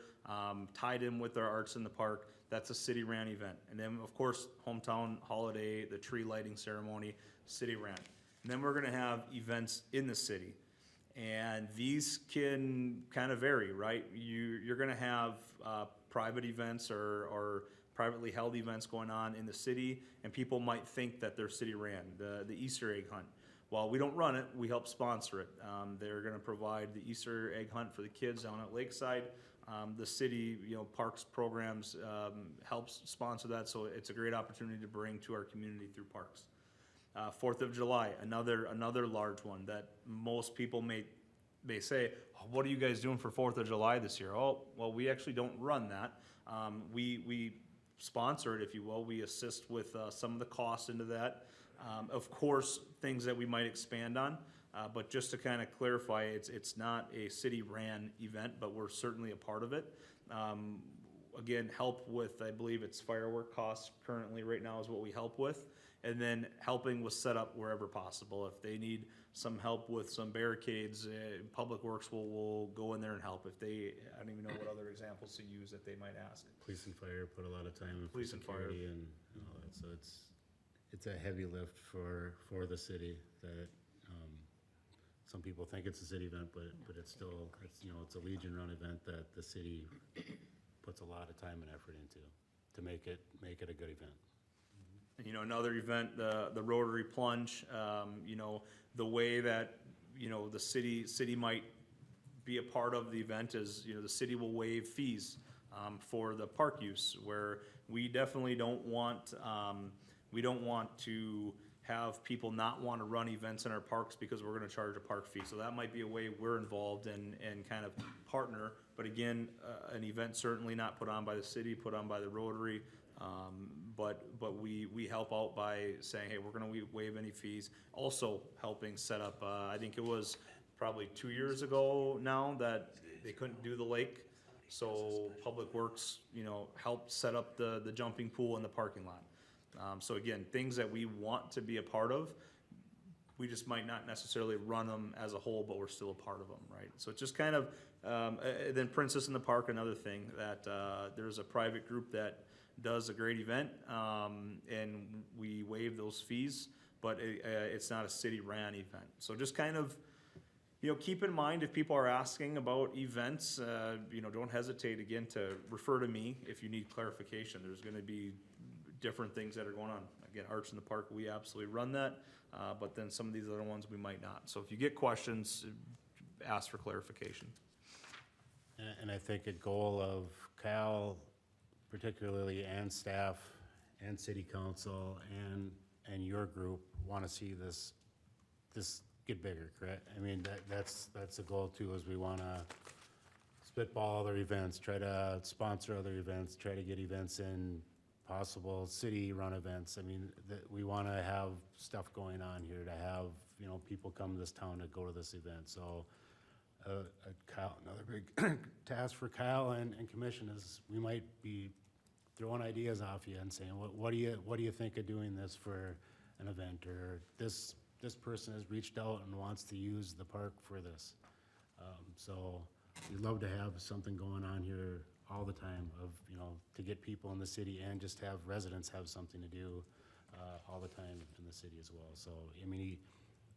tied in with our Arts in the Park. That's a city-ran event. And then, of course, Hometown Holiday, the tree lighting ceremony, city-ran. And then we're gonna have events in the city. And these can kind of vary, right? You're gonna have private events or privately held events going on in the city, and people might think that they're city-ran. The Easter egg hunt. While we don't run it, we help sponsor it. They're gonna provide the Easter egg hunt for the kids down at Lakeside. The city, parks programs helps sponsor that, so it's a great opportunity to bring to our community through parks. 4th of July, another large one that most people may say, oh, what are you guys doing for 4th of July this year? Oh, well, we actually don't run that. We sponsor it, if you will. We assist with some of the costs into that. Of course, things that we might expand on, but just to kind of clarify, it's not a city-ran event, but we're certainly a part of it. Again, help with, I believe it's firework costs currently right now is what we help with. And then helping with setup wherever possible. If they need some help with some barricades, Public Works will go in there and help. I don't even know what other examples to use that they might ask. Police and fire put a lot of time in security and all that, so it's a heavy lift for the city that some people think it's a city event, but it's still, it's a Legion run event that the city puts a lot of time and effort into to make it a good event. You know, another event, the Rotary Plunge, you know, the way that, you know, the city might be a part of the event is, you know, the city will waive fees for the park use, where we definitely don't want to have people not want to run events in our parks because we're gonna charge a park fee. So that might be a way we're involved and kind of partner. But again, an event certainly not put on by the city, put on by the Rotary. But we help out by saying, hey, we're gonna waive any fees. Also helping set up, I think it was probably 2 years ago now that they couldn't do the lake. So Public Works, you know, helped set up the jumping pool in the parking lot. So again, things that we want to be a part of, we just might not necessarily run them as a whole, but we're still a part of them, right? So it's just kind of, then Princess in the Park, another thing that there's a private group that does a great event, and we waive those fees, but it's not a city-ran event. So just kind of, you know, keep in mind if people are asking about events, you know, don't hesitate again to refer to me if you need clarification. There's gonna be different things that are going on. Again, Arts in the Park, we absolutely run that, but then some of these other ones we might not. So if you get questions, ask for clarification. And I think a goal of Cal particularly, and staff, and city council, and your group want to see this get bigger, correct? I mean, that's the goal too, is we want to spitball other events, try to sponsor other events, try to get events in, possible city-run events. I mean, we want to have stuff going on here, to have, you know, people come to this town to go to this event. So Kyle, another big task for Kyle and commission is we might be throwing ideas off you and saying, what do you think of doing this for an event, or this person has reached out and wants to use the park for this. So we'd love to have something going on here all the time, of, you know, to get people in the city and just have residents have something to do all the time in the city as well. So, I mean,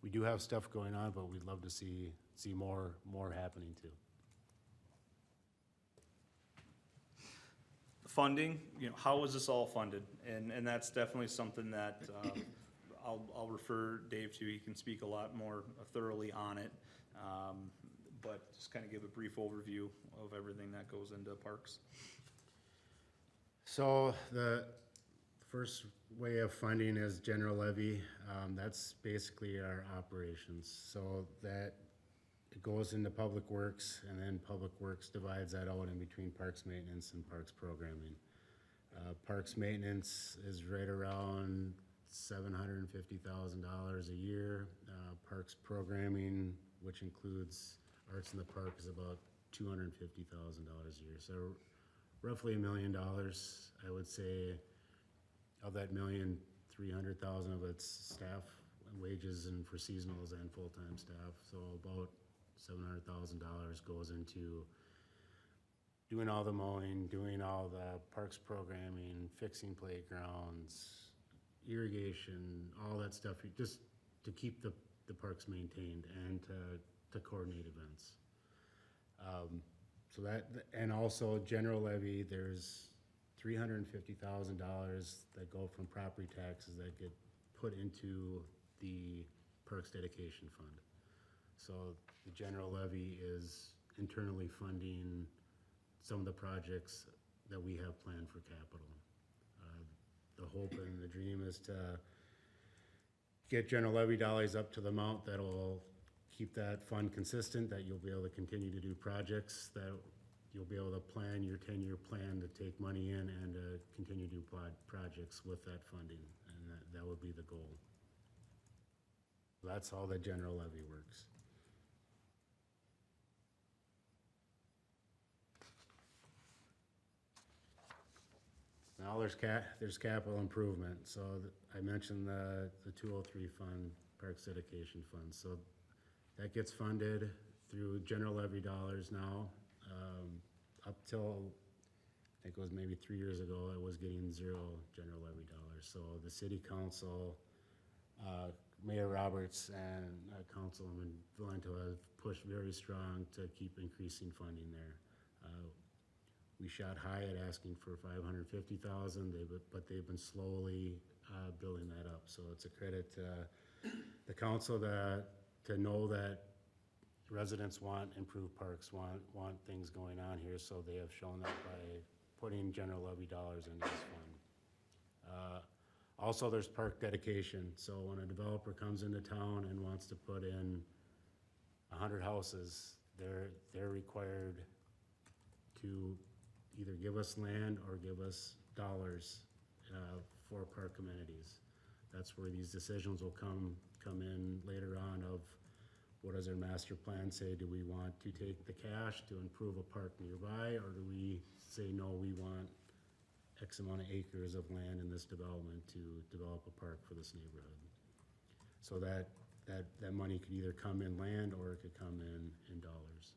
we do have stuff going on, but we'd love to see more happening too. Funding, you know, how is this all funded? And that's definitely something that I'll refer Dave to. He can speak a lot more thoroughly on it. But just kind of give a brief overview of everything that goes into parks. So the first way of funding is general levy. That's basically our operations. So that it goes into Public Works, and then Public Works divides that out in between parks maintenance and parks programming. Parks maintenance is right around $750,000 a year. Parks programming, which includes Arts in the Park, is about $250,000 a year. So roughly $1 million, I would say. Of that $1,300,000 of it's staff wages and for seasonals and full-time staff. So about $700,000 goes into doing all the mowing, doing all the parks programming, fixing playgrounds, irrigation, all that stuff, just to keep the parks maintained and to coordinate events. So that, and also general levy, there's $350,000 that go from property taxes that get put into the Parks Dedication Fund. So the general levy is internally funding some of the projects that we have planned for capital. The hope and the dream is to get general levy dollars up to the amount that will keep that fund consistent, that you'll be able to continue to do projects, that you'll be able to plan your 10-year plan to take money in and to continue to do projects with that funding, and that would be the goal. That's how the general levy works. Now there's capital improvement. So I mentioned the 203 fund, Parks Dedication Fund. So that gets funded through general levy dollars now. Up till, I think it was maybe 3 years ago, it was getting zero general levy dollars. So the city council, Mayor Roberts and Councilwoman Valento have pushed very strong to keep increasing funding there. We shot high at asking for 550,000, but they've been slowly building that up. So it's a credit to the council to know that residents want improved parks, want things going on here, so they have shown that by putting general levy dollars into this fund. Also, there's park dedication, so when a developer comes into town and wants to put in 100 houses, they're required to either give us land or give us dollars for park amenities. That's where these decisions will come in later on of what does our master plan say? Do we want to take the cash to improve a park nearby, or do we say, no, we want X amount of acres of land in this development to develop a park for this neighborhood? So that money could either come in land or it could come in dollars.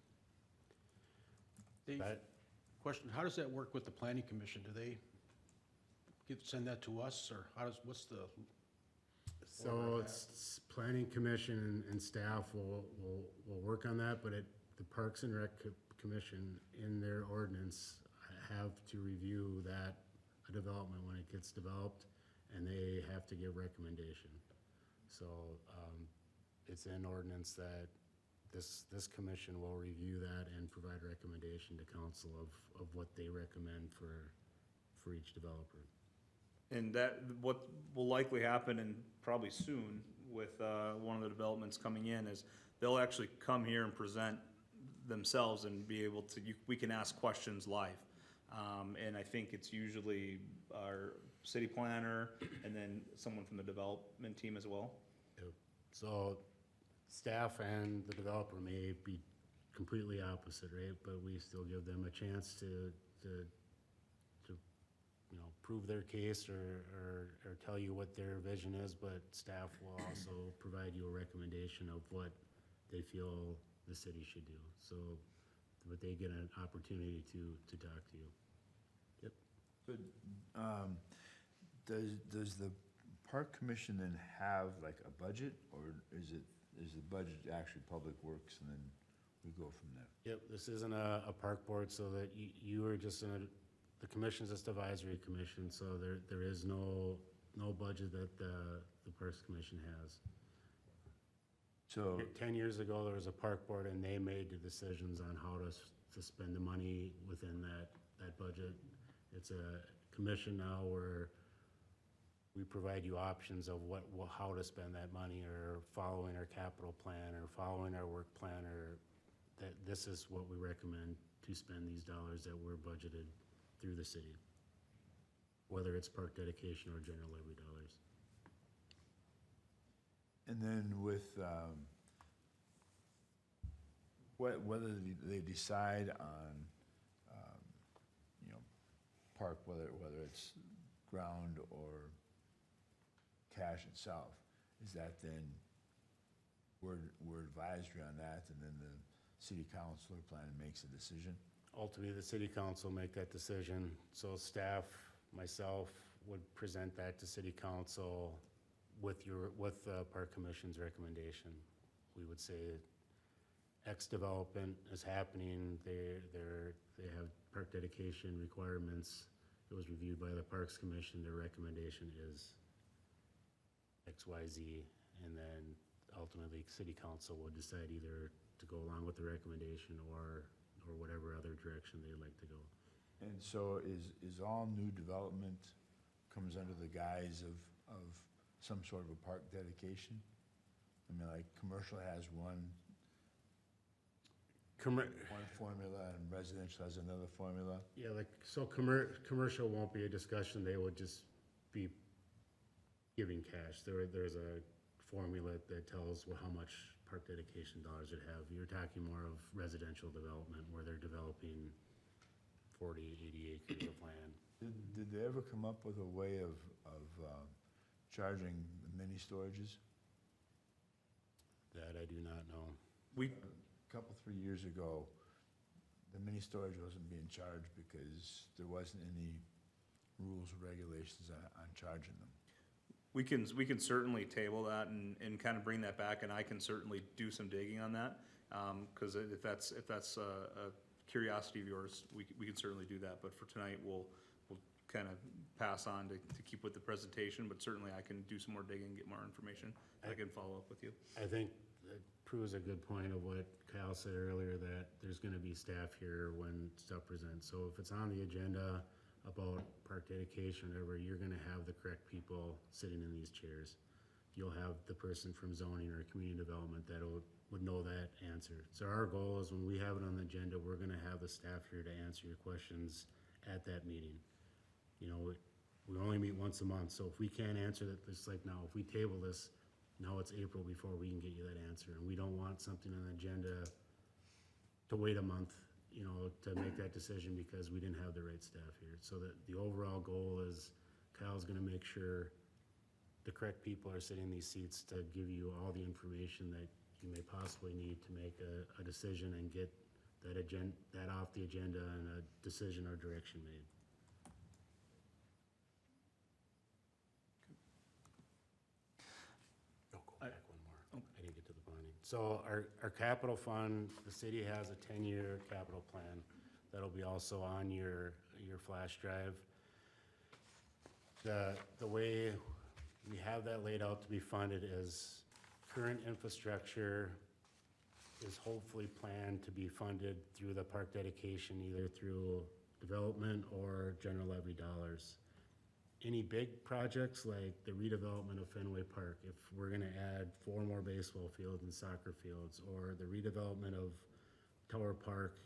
Dave, question, how does that work with the planning commission? Do they send that to us, or what's the? So it's planning commission and staff will work on that, but the Parks and Rec Commission in their ordinance have to review that development when it gets developed, and they have to give recommendation. So it's an ordinance that this commission will review that and provide recommendation to council of what they recommend for each developer. And that, what will likely happen, and probably soon, with one of the developments coming in, is they'll actually come here and present themselves and be able to, we can ask questions live. And I think it's usually our city planner and then someone from the development team as well. Yep. So staff and the developer may be completely opposite, right? But we still give them a chance to prove their case or tell you what their vision is, but staff will also provide you a recommendation of what they feel the city should do. So that they get an opportunity to talk to you. Yep. But does the park commission then have like a budget, or is the budget actually public works and then we go from there? Yep, this isn't a park board, so that you are just the commission's just advisory commission, so there is no budget that the Parks Commission has. So 10 years ago, there was a park board and they made the decisions on how to spend the money within that budget. It's a commission now where we provide you options of how to spend that money, or following our capital plan or following our work plan, or that this is what we recommend to spend these dollars that were budgeted through the city, whether it's park dedication or general levy dollars. And then with whether they decide on park, whether it's ground or cash itself, is that then we're advisory on that, and then the city council or planning makes a decision? Ultimately, the city council make that decision. So staff, myself, would present that to city council with the park commission's recommendation. We would say X development is happening, they have park dedication requirements. It was reviewed by the Parks Commission, their recommendation is X, Y, Z, and then ultimately city council would decide either to go along with the recommendation or whatever other direction they'd like to go. And so is all new development comes under the guise of some sort of a park dedication? I mean, like commercial has one formula and residential has another formula? Yeah, so commercial won't be a discussion, they would just be giving cash. There's a formula that tells how much park dedication dollars it have. You're talking more of residential development where they're developing 40, 80 acres of land. Did they ever come up with a way of charging mini storages? That I do not know. A couple, 3 years ago, the mini storage wasn't being charged because there wasn't any rules or regulations on charging them. We can certainly table that and kind of bring that back, and I can certainly do some digging on that, because if that's a curiosity of yours, we can certainly do that, but for tonight, we'll kind of pass on to keep with the presentation, but certainly I can do some more digging, get more information. I can follow up with you. I think that proves a good point of what Kyle said earlier, that there's gonna be staff here when stuff presents. So if it's on the agenda about park dedication, or whatever, you're gonna have the correct people sitting in these chairs. You'll have the person from zoning or community development that would know that answer. So our goal is when we have it on the agenda, we're gonna have the staff here to answer your questions at that meeting. You know, we only meet once a month, so if we can't answer that, just like now, if we table this, now it's April before we can get you that answer, and we don't want something on the agenda to wait a month, you know, to make that decision because we didn't have the right staff here. So that the overall goal is Kyle's gonna make sure the correct people are sitting in these seats to give you all the information that you may possibly need to make a decision and get that off the agenda and a decision or direction made. Oh, go back one more. I didn't get to the bonding. So our capital fund, the city has a 10-year capital plan that'll be also on your flash drive. The way we have that laid out to be funded is current infrastructure is hopefully planned to be funded through the park dedication, either through development or general levy dollars. Any big projects like the redevelopment of Fenway Park, if we're gonna add 4 more baseball fields and soccer fields, or the redevelopment of Tower Park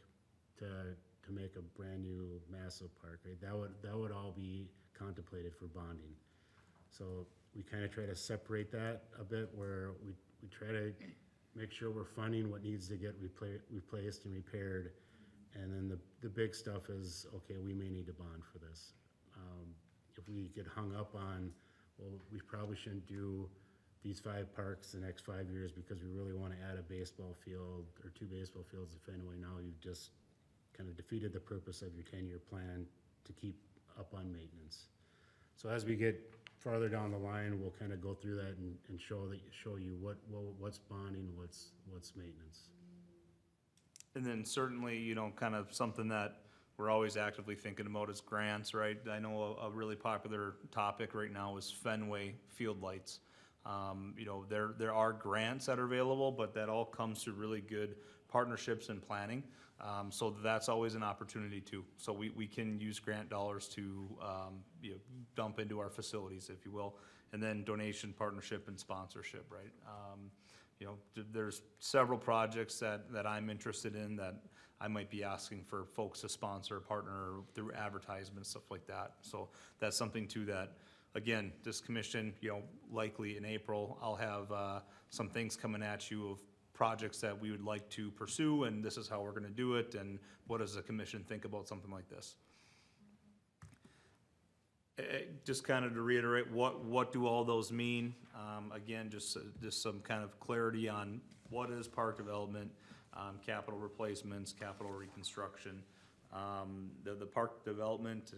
to make a brand new massive park, right? That would all be contemplated for bonding. So we kind of try to separate that a bit, where we try to make sure we're funding what needs to get replaced and repaired. And then the big stuff is, okay, we may need to bond for this. If we get hung up on, well, we probably shouldn't do these 5 parks the next 5 years because we really want to add a baseball field or 2 baseball fields to Fenway. Now you've just kind of defeated the purpose of your 10-year plan to keep up on maintenance. So as we get farther down the line, we'll kind of go through that and show you what's bonding, what's maintenance. And then certainly, you know, kind of something that we're always actively thinking about is grants, right? I know a really popular topic right now is Fenway field lights. You know, there are grants that are available, but that all comes through really good partnerships and planning. So that's always an opportunity too. So we can use grant dollars to you know, dump into our facilities, if you will, and then donation, partnership, and sponsorship, right? You know, there's several projects that I'm interested in that I might be asking for folks to sponsor, partner through advertisements, stuff like that. So that's something too that, again, this commission, you know, likely in April, I'll have some things coming at you of projects that we would like to pursue, and this is how we're gonna do it, and what does the commission think about something like this? Just kind of to reiterate, what do all those mean? Again, just some kind of clarity on what is park development, capital replacements, capital reconstruction. The park development,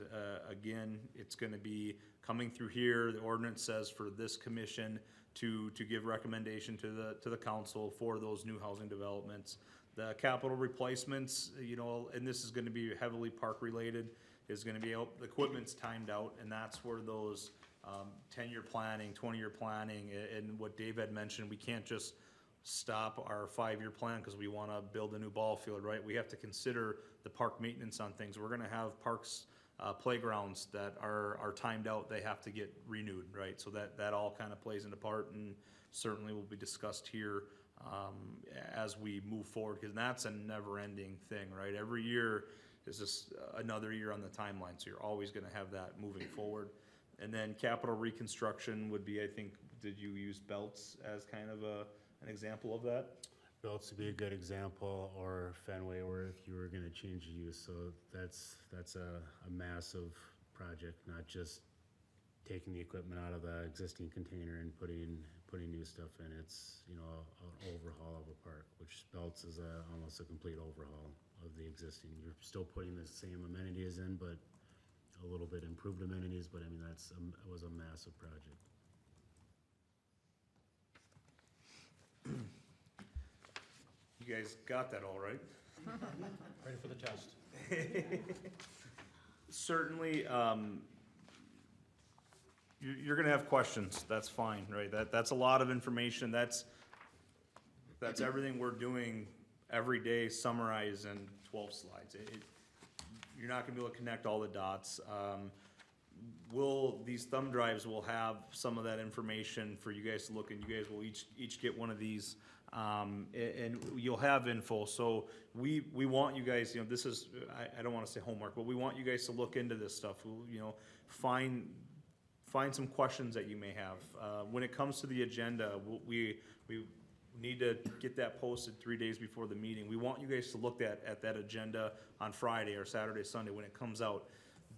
again, it's gonna be coming through here. The ordinance says for this commission to give recommendation to the council for those new housing developments. The capital replacements, you know, and this is gonna be heavily park related, is gonna be out, the equipment's timed out, and that's where those 10-year planning, 20-year planning, and what Dave had mentioned, we can't just stop our 5-year plan because we wanna build a new ball field, right? We have to consider the park maintenance on things. We're gonna have parks, playgrounds that are timed out, they have to get renewed, right? So that all kind of plays into part, and certainly will be discussed here as we move forward, because that's a never-ending thing, right? Every year is just another year on the timeline, so you're always gonna have that moving forward. And then capital reconstruction would be, I think, did you use Belts as kind of an example of that? Belts would be a good example, or Fenway, where if you were gonna change the use. So that's a massive project, not just taking the equipment out of the existing container and putting new stuff in. It's, you know, an overhaul of a park, which Belts is almost a complete overhaul of the existing. You're still putting the same amenities in, but a little bit improved amenities, but I mean, it was a massive project. You guys got that all right? Ready for the test. Certainly, you're gonna have questions, that's fine, right? That's a lot of information, that's everything we're doing every day summarized in 12 slides. You're not gonna be able to connect all the dots. These thumb drives will have some of that information for you guys to look, and you guys will each get one of these. And you'll have info, so we want you guys, this is, I don't wanna say homework, but we want you guys to look into this stuff, find some questions that you may have. When it comes to the agenda, we need to get that posted 3 days before the meeting. We want you guys to look at that agenda on Friday or Saturday, Sunday when it comes out.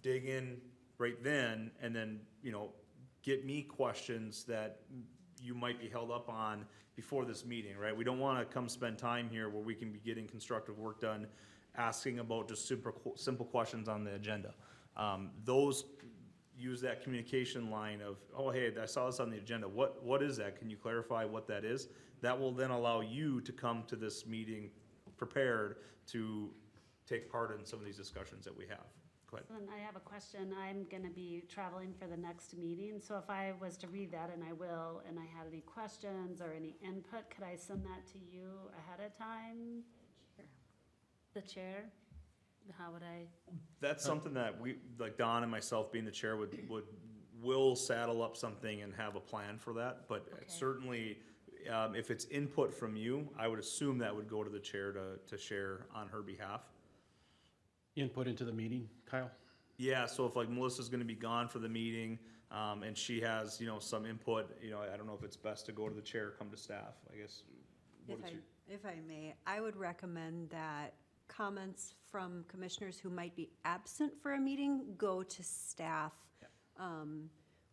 Dig in right then, and then, get me questions that you might be held up on before this meeting, right? We don't wanna come spend time here where we can be getting constructive work done, asking about just simple questions on the agenda. Those use that communication line of, oh, hey, I saw this on the agenda. What is that? Can you clarify what that is? That will then allow you to come to this meeting prepared to take part in some of these discussions that we have. Go ahead. And I have a question. I'm gonna be traveling for the next meeting, so if I was to read that, and I will, and I had any questions or any input, could I send that to you ahead of time? The chair? How would I? That's something that we, like Don and myself being the chair will saddle up something and have a plan for that, but Okay. certainly, if it's input from you, I would assume that would go to the chair to share on her behalf. Input into the meeting, Kyle? Yeah, so if like Melissa's gonna be gone for the meeting, and she has, some input, I don't know if it's best to go to the chair or come to staff, I guess. If I may, I would recommend that comments from commissioners who might be absent for a meeting go to staff.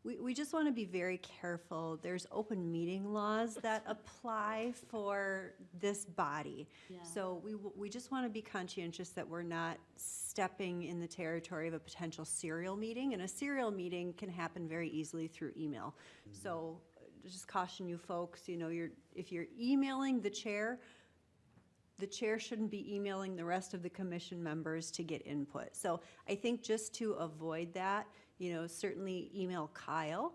We just want to be very careful. There's open meeting laws that apply for this body. Yeah. So we just want to be conscientious that we're not stepping in the territory of a potential serial meeting. And a serial meeting can happen very easily through email. So just caution you folks, if you're emailing the chair shouldn't be emailing the rest of the commission members to get input. So I think just to avoid that, certainly email Kyle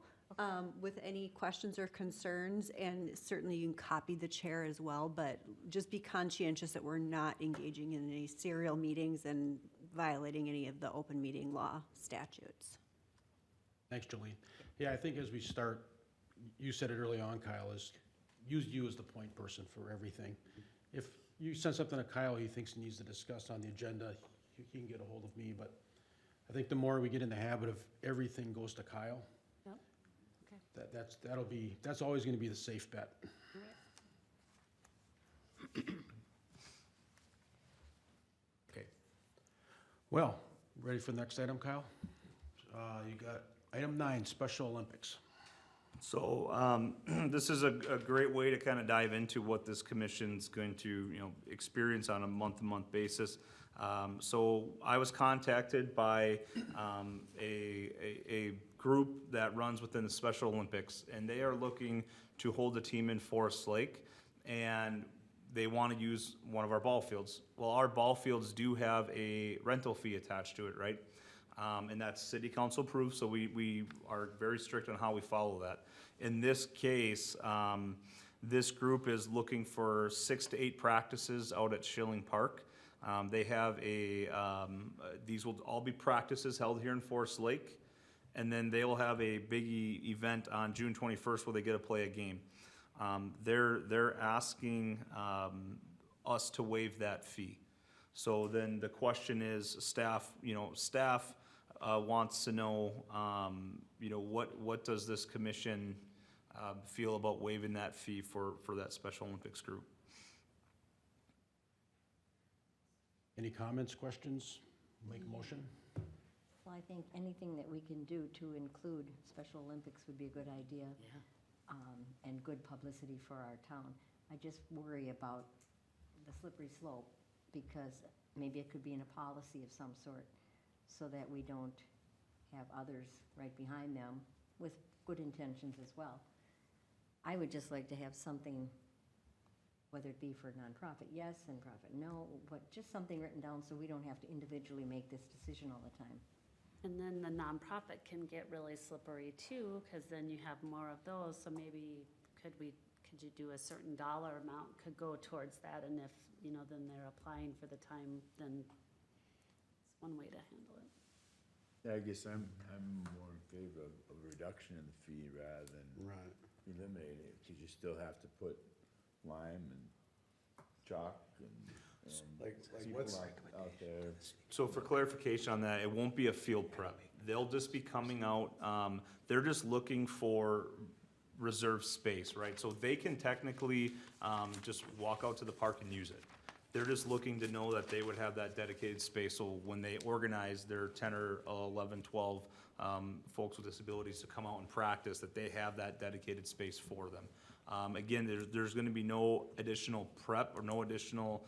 with any questions or concerns, and certainly you can copy the chair as well, but just be conscientious that we're not engaging in any serial meetings and violating any of the open meeting law statutes. Thanks, Jolene. Yeah, I think as we start, you said it early on, Kyle, is use you as the point person for everything. If you send something to Kyle he thinks he needs to discuss on the agenda, he can get a hold of me, but I think the more we get in the habit of everything goes to Kyle, Yep. Okay. that's always gonna be the safe bet. Okay. Well, ready for the next item, Kyle? You got item 9, Special Olympics. So, this is a great way to kind of dive into what this commission's going to, experience on a month-to-month basis. So I was contacted by, a group that runs within the Special Olympics, and they are looking to hold a team in Forest Lake, and they want to use one of our ball fields. Well, our ball fields do have a rental fee attached to it, right? And that's city council approved, so we are very strict on how we follow that. In this case, this group is looking for 6 to 8 practices out at Schilling Park. They have these will all be practices held here in Forest Lake, and then they will have a big event on June 21st where they get to play a game. They're asking us to waive that fee. So then the question is, staff wants to know, what does this commission feel about waiving that fee for that Special Olympics group? Any comments, questions? Make a motion? Well, I think anything that we can do to include Special Olympics would be a good idea. Yeah. And good publicity for our town. I just worry about the slippery slope, because maybe it could be in a policy of some sort, so that we don't have others right behind them with good intentions as well. I would just like to have something whether it be for nonprofit, yes, and profit, no, but just something written down so we don't have to individually make this decision all the time. And then the nonprofit can get really slippery too, because then you have more of those, so maybe could you do a certain dollar amount could go towards that, and if, you know, then they're applying for the time, then it's one way to handle it. Yeah, I guess I'm more in favor of a reduction in the fee rather than Right. eliminating it, because you still have to put lime and chalk and Like people what's, out there. So for clarification on that, it won't be a field prep. They'll just be coming out, they're just looking for reserved space, right? So they can technically, just walk out to the park and use it. They're just looking to know that they would have that dedicated space, so when they organize their 10 or 11, 12, folks with disabilities to come out and practice, that they have that dedicated space for them. Again, there's gonna be no additional prep or no additional,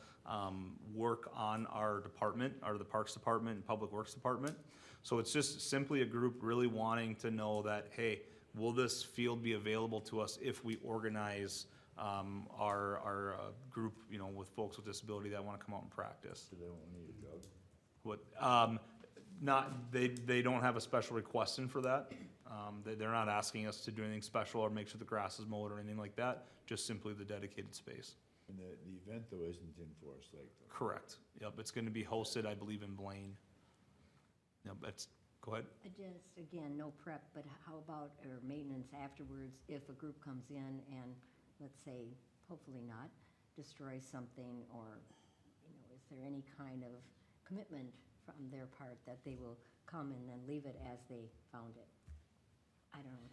work on our department, or the Parks Department and Public Works Department. So it's just simply a group really wanting to know that, hey, will this field be available to us if we organize, our group, you know, with folks with disability that wanna come out and practice? So they won't need a jug. What, they don't have a special request in for that. They're not asking us to do anything special or make sure the grass is mowed or anything like that, just simply the dedicated space. And the event though isn't in Forest Lake though. Correct. Yep, it's gonna be hosted, I believe, in Blaine. Yep, go ahead. Just, again, no prep, but how about, or maintenance afterwards, if a group comes in and, let's say, hopefully not, destroys something, or, you know, is there any kind of commitment from their part that they will come and then leave it as they found it? I don't know,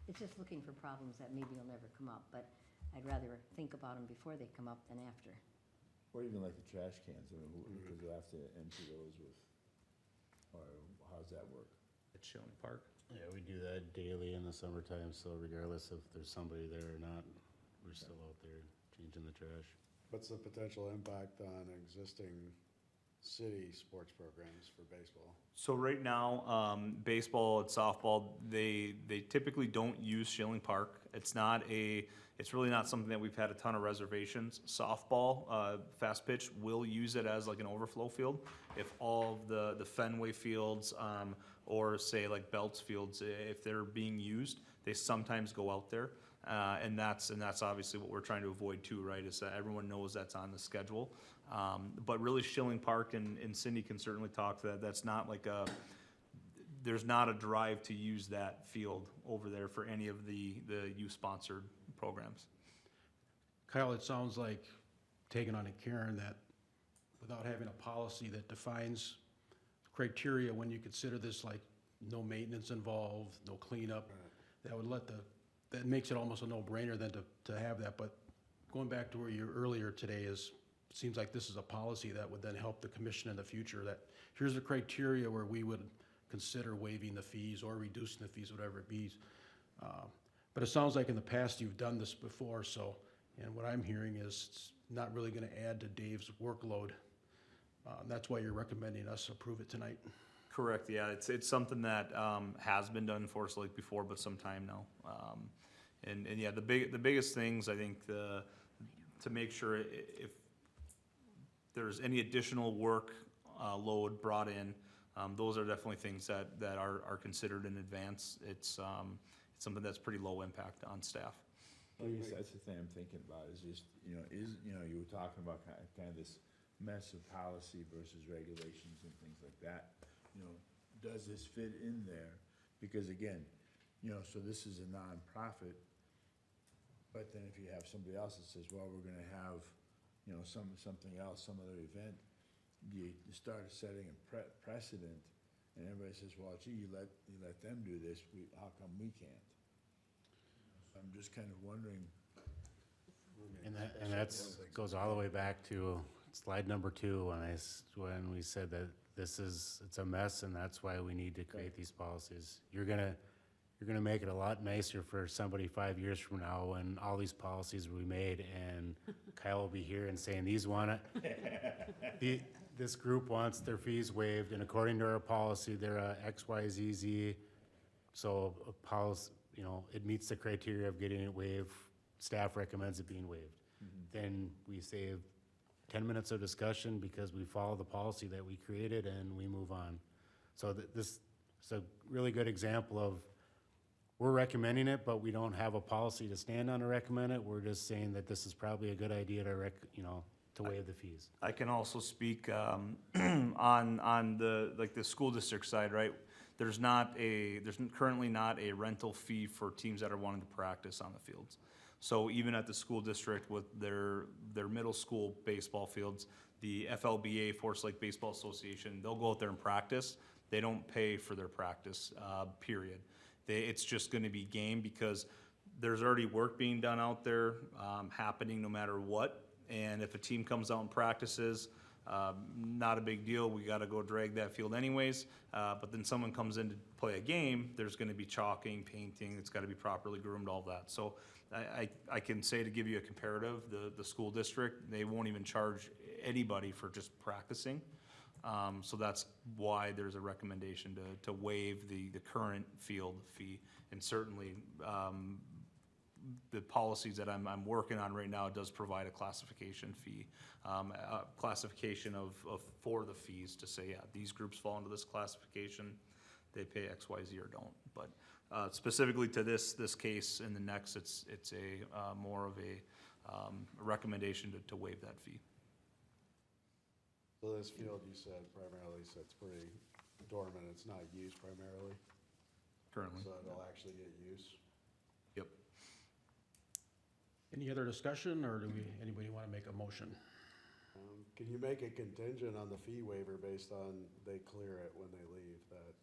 it's just looking for problems that maybe will never come up, but I'd rather think about them before they come up than after. Or even like the trash cans, I mean, because they'll have to empty those with, or how's that work? At Schilling Park. Yeah, we do that daily in the summertime, so regardless if there's somebody there or not, we're still out there changing the trash. what's the potential impact on existing city sports programs for baseball? So right now, baseball and softball, they typically don't use Schilling Park. It's really not something that we've had a ton of reservations. Softball, fast pitch, will use it as like an overflow field. If all of the Fenway fields, or say like Belts fields, if they're being used, they sometimes go out there. And that's obviously what we're trying to avoid too, right, is that everyone knows that's on the schedule. But really Schilling Park, and Cindy can certainly talk to that, that's not like there's not a drive to use that field over there for any of the youth-sponsored programs. Kyle, it sounds like, taking on a Karen, that without having a policy that defines criteria when you consider this, like no maintenance involved, no cleanup, that makes it almost a no-brainer than to have that. But going back to where you were earlier today, it seems like this is a policy that would then help the commission in the future, that here's the criteria where we would consider waiving the fees or reducing the fees, whatever it be. But it sounds like in the past you've done this before, so, and what I'm hearing is it's not really gonna add to Dave's workload. That's why you're recommending us approve it tonight. Correct, yeah, it's something that has been done in Forest Lake before, but some time now. And yeah, the biggest things, I think, to make sure if there's any additional work load brought in, those are definitely things that are considered in advance. It's something that's pretty low impact on staff. Well, I guess that's the thing I'm thinking about, is just, you were talking about kind of this mess of policy versus regulations and things like that. Does this fit in there? Because again, so this is a nonprofit, but then if you have somebody else that says, well, we're gonna have, something else, some other event, you start setting a precedent, and everybody says, well, gee, you let them do this, how come we can't? So I'm just kind of wondering. And that goes all the way back to slide number 2, when we said that it's a mess, and that's why we need to create these policies. You're gonna make it a lot nicer for somebody 5 years from now when all these policies will be made, and Kyle will be here and saying, this group wants their fees waived, and according to our policy, they're a XYZZ, so a policy, it meets the criteria of getting it waived. Staff recommends it being waived. then we save 10 minutes of discussion because we follow the policy that we created and we move on. So this is a really good example of, we're recommending it, but we don't have a policy to stand on to recommend it. We're just saying that this is probably a good idea to to waive the fees. I can also speak on the school district side, right? There's currently not a rental fee for teams that are wanting to practice on the fields. So even at the school district with their middle school baseball fields, the FLBA, Forest Lake Baseball Association, they'll go out there and practice. They don't pay for their practice, period. It's just gonna be game because there's already work being done out there, happening no matter what. And if a team comes out and practices, not a big deal, we gotta go drag that field anyways. But then someone comes in to play a game, there's gonna be chalking, painting, it's gotta be properly groomed, all that. So I can say, to give you a comparative, the school district, they won't even charge anybody for just practicing. So that's why there's a recommendation to waive the current field fee. And certainly, the policies that I'm working on right now does provide a classification fee, a classification for the fees to say, yeah, these groups fall into this classification, they pay X, Y, Z or don't. But specifically to this case and the next, it's a more of a recommendation to waive that fee. So this field, you said primarily sits pretty dormant, it's not used primarily, Currently. so it'll actually get use. Yep. Any other discussion, or anybody want to make a motion? Can you make a contingent on the fee waiver based on they clear it when they leave, that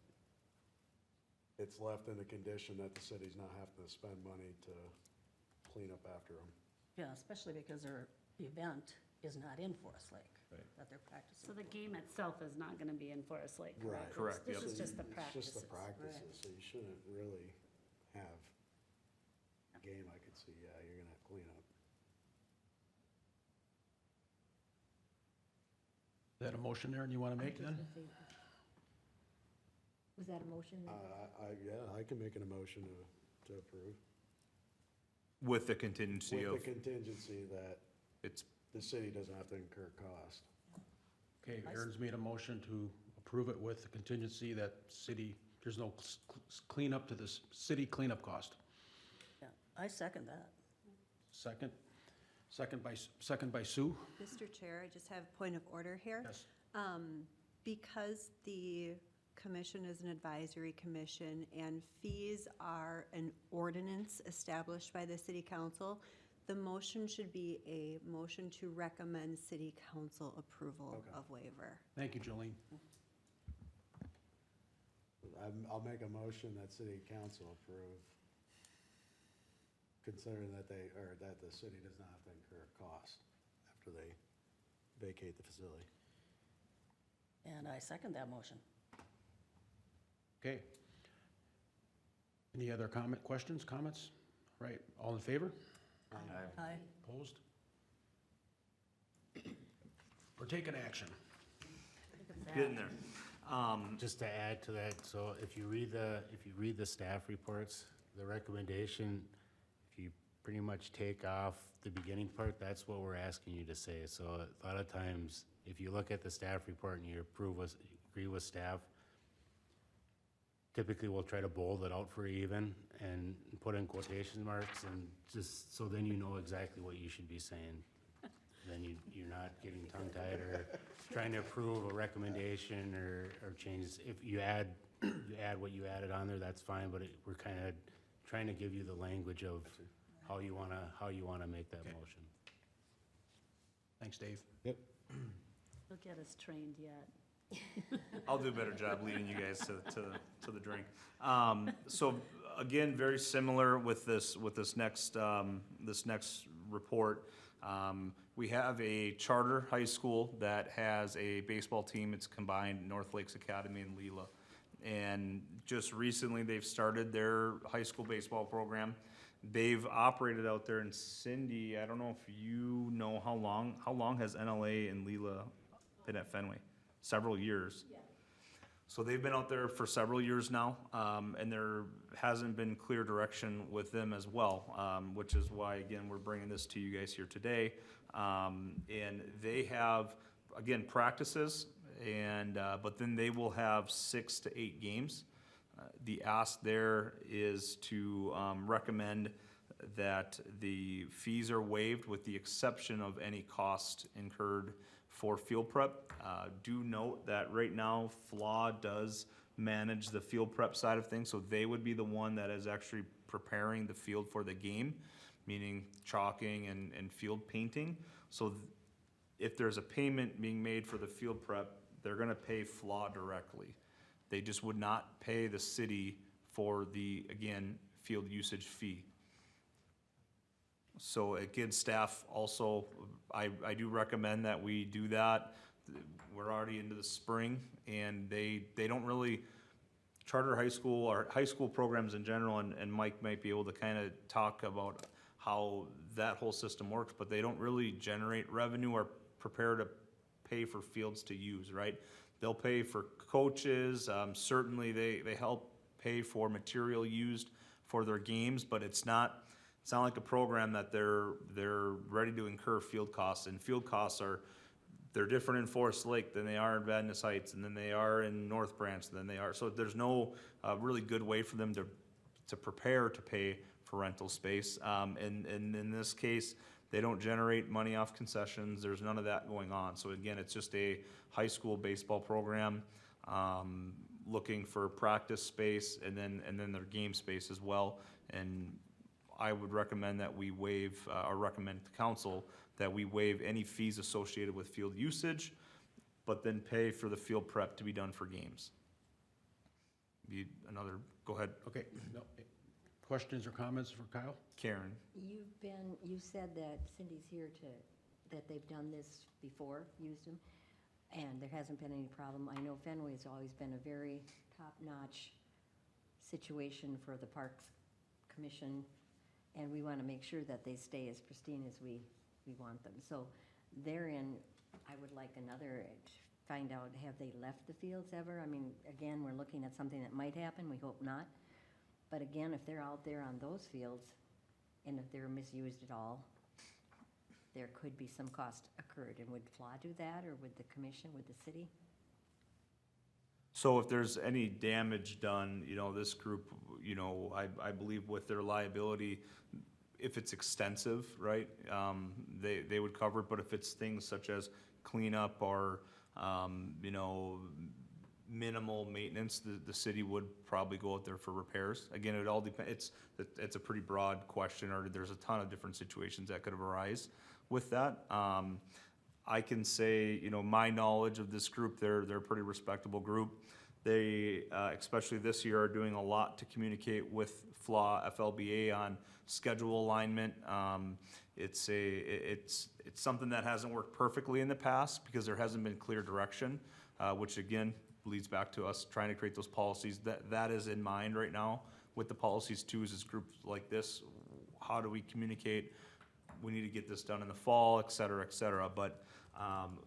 it's left in the condition that the city's not having to spend money to clean up after them? Yeah, especially because their event is not in Forest Lake, Right. that they're practicing. So the game itself is not gonna be in Forest Lake, Right. correct? Correct, This yep. is just the It's practices. just the practices, so you shouldn't really have a game. I could see, yeah, you're gonna have cleanup. Is that a motion there, and you want to make then? Was that a motion? Yeah, I can make an emotion to approve. With the contingency With of, the contingency that it's, the city doesn't have to incur cost. Okay, Aaron's made a motion to approve it with the contingency that there's no cleanup to this city cleanup cost. Yeah, I second that. Second by Sue. Mr. Chair, I just have a point of order here. Yes. Because the commission is an advisory commission and fees are an ordinance established by the city council, the motion should be a motion to recommend city council approval Okay. of waiver. Thank you, Jolene. I'll make a motion that city council approve, considering that that the city does not have to incur cost after they vacate the facility. And I second that motion. Okay. Any other questions, comments? Right, all in favor? Aye. Opposed? We're taking action. getting there. Just to add to that, so if you read the staff reports, the recommendation, if you pretty much take off the beginning part, that's what we're asking you to say. So a lot of times, if you look at the staff report and you agree with staff, typically we'll try to bold it out for even and put in quotation marks, and just so then you know exactly what you should be saying. Then you're not getting tongue-tied or trying to approve a recommendation or changes. If you add what you added on there, that's fine, but we're kind of trying to give you the language of how you wanna make that motion. Thanks, Dave. Yep. Don't get us trained yet. I'll do a better job leading you guys to the drink. So again, very similar with this next report. We have a charter high school that has a baseball team. It's combined North Lakes Academy and LILA. And just recently, they've started their high school baseball program. They've operated out there in Cindy. I don't know if you know how long has NLA and LILA been at Fenway? Several years. So they've been out there for several years now, and there hasn't been clear direction with them as well, which is why, again, we're bringing this to you guys here today. And they have, again, practices, and, but then they will have 6 to 8 games. The ask there is to recommend that the fees are waived with the exception of any cost incurred for field prep. Do note that right now, FLA does manage the field prep side of things, so they would be the one that is actually preparing the field for the game, meaning chalking and field painting. So if there's a payment being made for the field prep, they're gonna pay FLA directly. They just would not pay the city for the, again, field usage fee. So again, staff also, I do recommend that we do that. We're already into the spring, and they don't really, charter high school or high school programs in general, and Mike might be able to kind of talk about how that whole system works, but they don't really generate revenue or prepare to pay for fields to use, right? They'll pay for coaches, certainly they help pay for material used for their games, but it's not like a program that they're ready to incur field costs, and field costs they're different in Forest Lake than they are in Vadnais Heights, and then they are in North Branch than they are. So there's no really good way for them to prepare to pay for rental space. And in this case, they don't generate money off concessions. There's none of that going on. So again, it's just a high school baseball program looking for practice space and then their game space as well. And I would recommend that we waive, or recommend to council that we waive any fees associated with field usage, but then pay for the field prep to be done for games. Go ahead. Okay, no, questions or comments for Kyle? Karen. You said that Cindy's here that they've done this before, used them, and there hasn't been any problem. I know Fenway's always been a very top-notch situation for the Parks Commission, and we want to make sure that they stay as pristine as we want them. So therein, I would like find out, have they left the fields ever? I mean, again, we're looking at something that might happen, we hope not. But again, if they're out there on those fields, and if they're misused at all, there could be some cost occurred. And would FLA do that, or would the commission, would the city? So if there's any damage done, this group, I believe with their liability, if it's extensive, right, they would cover it. But if it's things such as cleanup or, minimal maintenance, the city would probably go out there for repairs. Again, it all depends. It's a pretty broad question, or there's a ton of different situations that could arise with that. I can say, my knowledge of this group, they're a pretty respectable group. They, especially this year, are doing a lot to communicate with FLA, FLBA on schedule alignment. It's something that hasn't worked perfectly in the past because there hasn't been clear direction, which again leads back to us trying to create those policies. That is in mind right now with the policies too, is groups like this. How do we communicate? We need to get this done in the fall, et cetera, et cetera. But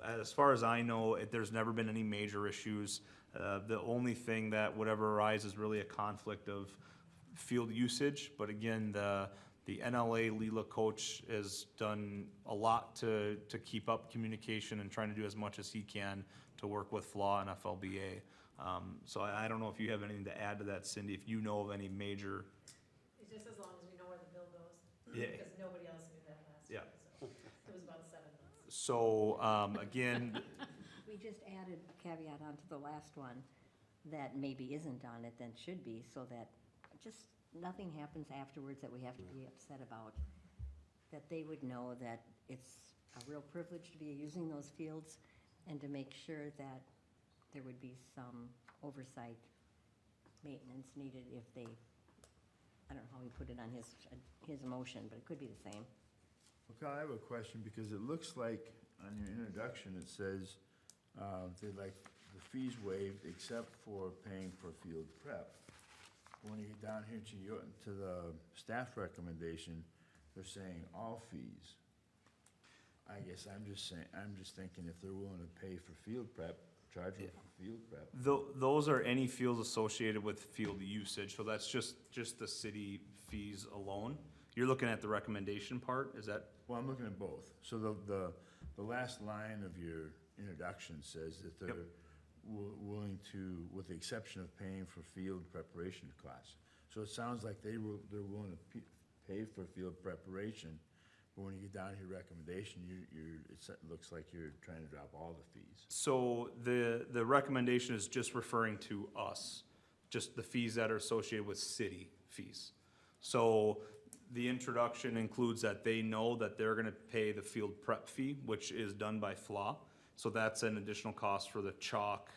as far as I know, there's never been any major issues. The only thing that would ever arise is really a conflict of field usage. But again, the NLA LILA coach has done a lot to keep up communication and trying to do as much as he can to work with FLA and FLBA. So I don't know if you have anything to add to that, Cindy, if you know of any major. It's just as long as we know where the bill goes. Yeah. Because nobody else knew that last year, so it was about 7 months. So, again. We just added a caveat onto the last one that maybe isn't on it, then should be, so that just nothing happens afterwards that we have to be upset about. That they would know that it's a real privilege to be using those fields, and to make sure that there would be some oversight, maintenance needed if they, I don't know how he put it on his motion, but it could be the same. Well, Kyle, I have a question, because it looks like on your introduction, it says they'd like the fees waived except for paying for field prep. When you get down here to the staff recommendation, they're saying all fees. I guess I'm just thinking if they're willing to pay for field prep, charge for field prep. Those are any fields associated with field usage, so that's just the city fees alone. You're looking at the recommendation part, is that? Well, I'm looking at both. So the last line of your introduction says that they're willing to, with the exception of paying for field preparation costs. So it sounds like they're willing to pay for field preparation, but when you get down to your recommendation, it looks like you're trying to drop all the fees. So the recommendation is just referring to us, just the fees that are associated with city fees. So the introduction includes that they know that they're gonna pay the field prep fee, which is done by FLA. So that's an additional cost for the chalk,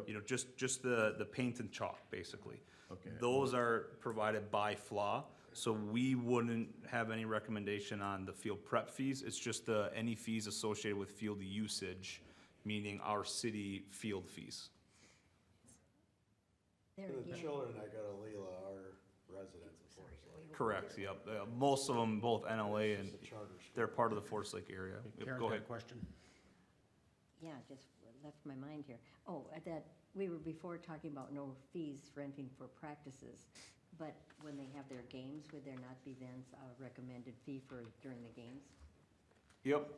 you know, just the paint and chalk, basically. Okay. Those are provided by FLA, so we wouldn't have any recommendation on the field prep fees. It's just any fees associated with field usage, meaning our city field fees. There The again. children that go to LILA are residents of Forest Lake. Correct, yep. Most of them, both NLA and, It's a charter school. they're part of the Forest Lake area. Yep, Karen's go got a ahead. question. Yeah, just left my mind here. Oh, that, we were before talking about no fees renting for practices, but when they have their games, would there not be then a recommended fee for during the games? Yep,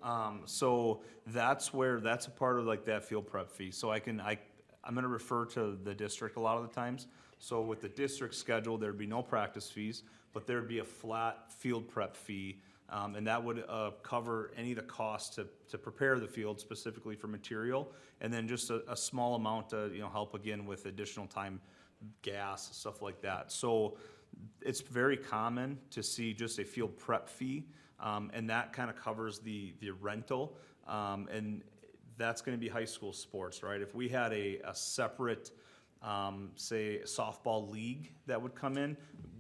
so that's a part of like that field prep fee. So I'm gonna refer to the district a lot of the times. So with the district schedule, there'd be no practice fees, but there'd be a flat field prep fee. And that would cover any of the costs to prepare the field specifically for material. And then just a small amount to, you know, help again with additional time, gas, stuff like that. So it's very common to see just a field prep fee. And that kind of covers the rental. And that's gonna be high school sports, right? If we had a separate, say, softball league that would come in,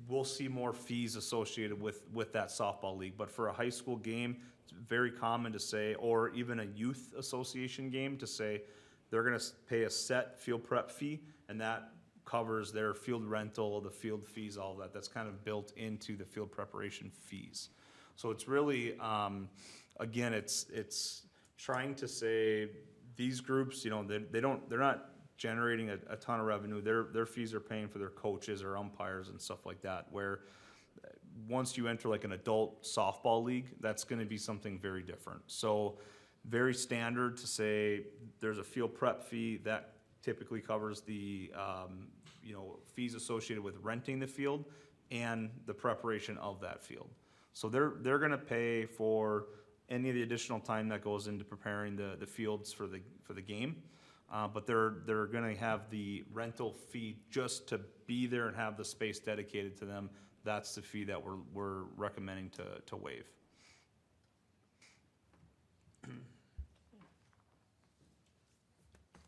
we'll see more fees associated with that softball league. But for a high school game, it's very common to say, or even a youth association game, to say they're gonna pay a set field prep fee, and that covers their field rental, the field fees, all of that. That's kind of built into the field preparation fees. So it's really, again, it's trying to say these groups, you know, they're not generating a ton of revenue. Their fees are paying for their coaches or umpires and stuff like that, where once you enter like an adult softball league, that's gonna be something very different. So very standard to say there's a field prep fee that typically covers the, you know, fees associated with renting the field and the preparation of that field. So they're gonna pay for any of the additional time that goes into preparing the fields for the game. But they're gonna have the rental fee just to be there and have the space dedicated to them. That's the fee that we're recommending to waive.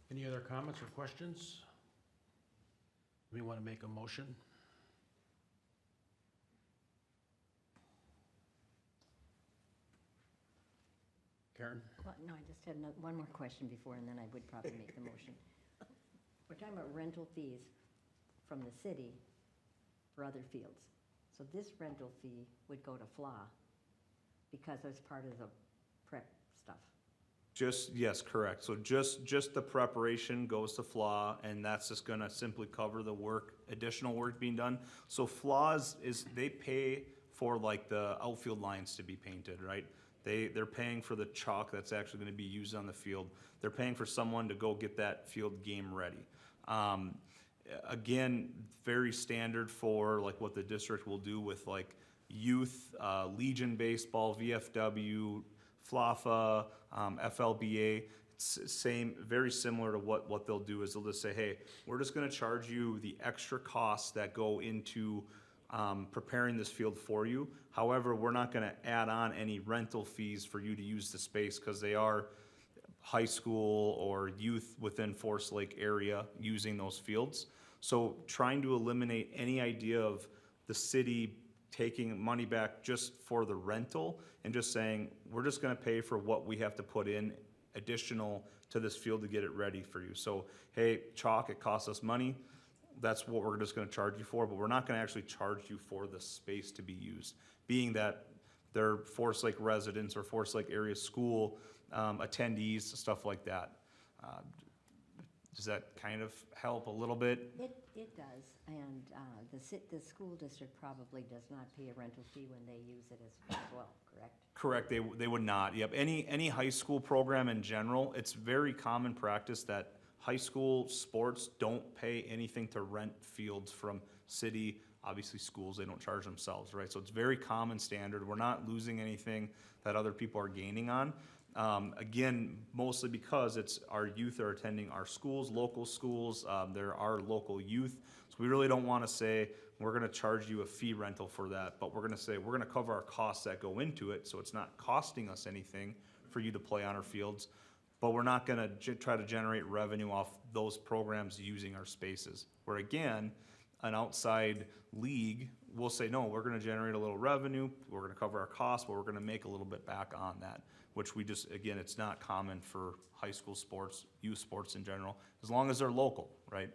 Any other comments or questions? We want to make a motion? Karen? Well, no, I just had one more question before, and then I would probably make the motion. We're talking about rental fees from the city for other fields. So this rental fee would go to FLA because it's part of the prep stuff. Yes, correct. So just the preparation goes to FLA, and that's just gonna simply cover the additional work being done. So FLA they pay for like the outfield lines to be painted, right? They're paying for the chalk that's actually gonna be used on the field. They're paying for someone to go get that field game ready. Again, very standard for like what the district will do with like youth, Legion baseball, VFW, FLAFA, FLBA. It's very similar to what they'll do is they'll just say, hey, we're just gonna charge you the extra costs that go into preparing this field for you. However, we're not gonna add on any rental fees for you to use the space because they are high school or youth within Forest Lake area using those fields. So trying to eliminate any idea of the city taking money back just for the rental and just saying, we're just gonna pay for what we have to put in additional to this field to get it ready for you. So, hey, chalk, it costs us money. That's what we're just gonna charge you for, but we're not gonna actually charge you for the space to be used. Being that they're Forest Lake residents or Forest Lake area school attendees, stuff like that. Does that kind of help a little bit? It does, and the school district probably does not pay a rental fee when they use it as well, correct? Correct, they would not, yep. Any high school program in general, it's very common practice that high school sports don't pay anything to rent fields from city, obviously schools, they don't charge themselves, right? So it's very common standard, we're not losing anything that other people are gaining on. Again, mostly because it's our youth are attending our schools, local schools, there are local youth. So we really don't wanna say, we're gonna charge you a fee rental for that, but we're gonna say, we're gonna cover our costs that go into it, so it's not costing us anything for you to play on our fields. But we're not gonna try to generate revenue off those programs using our spaces. Where again, an outside league will say, no, we're gonna generate a little revenue, we're gonna cover our costs, but we're gonna make a little bit back on that. Which we just, again, it's not common for high school sports, youth sports in general, as long as they're local, right?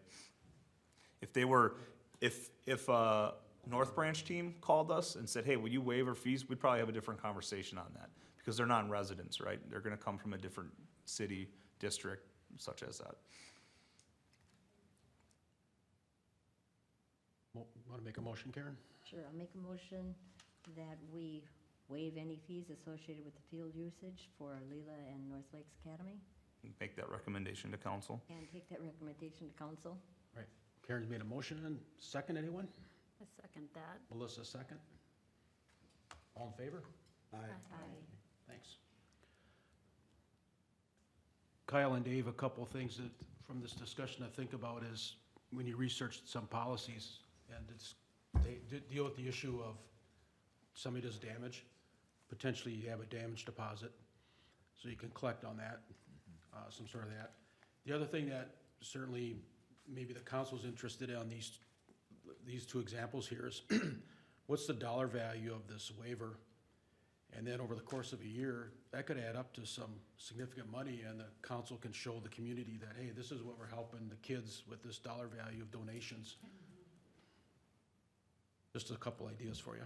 If they were, if a North Branch team called us and said, hey, will you waive our fees, we'd probably have a different conversation on that. Because they're non-residents, right? They're gonna come from a different city, district, such as that. Want to make a motion, Karen? Sure, I'll make a motion that we waive any fees associated with the field usage for LILA and North Lakes Academy, Make that recommendation to council. and take that recommendation to council. Right. Karen's made a motion, and second, anyone? I second that. Melissa, second. All in favor? Aye. Thanks. Kyle and Dave, a couple things that, from this discussion to think about is, when you researched some policies, and they did deal with the issue of somebody does damage, potentially you have a damage deposit, so you can collect on that, some sort of that. The other thing that certainly maybe the council's interested in on these two examples here is, what's the dollar value of this waiver? And then over the course of a year, that could add up to some significant money, and the council can show the community that, hey, this is what we're helping the kids with, this dollar value of donations. Just a couple ideas for you.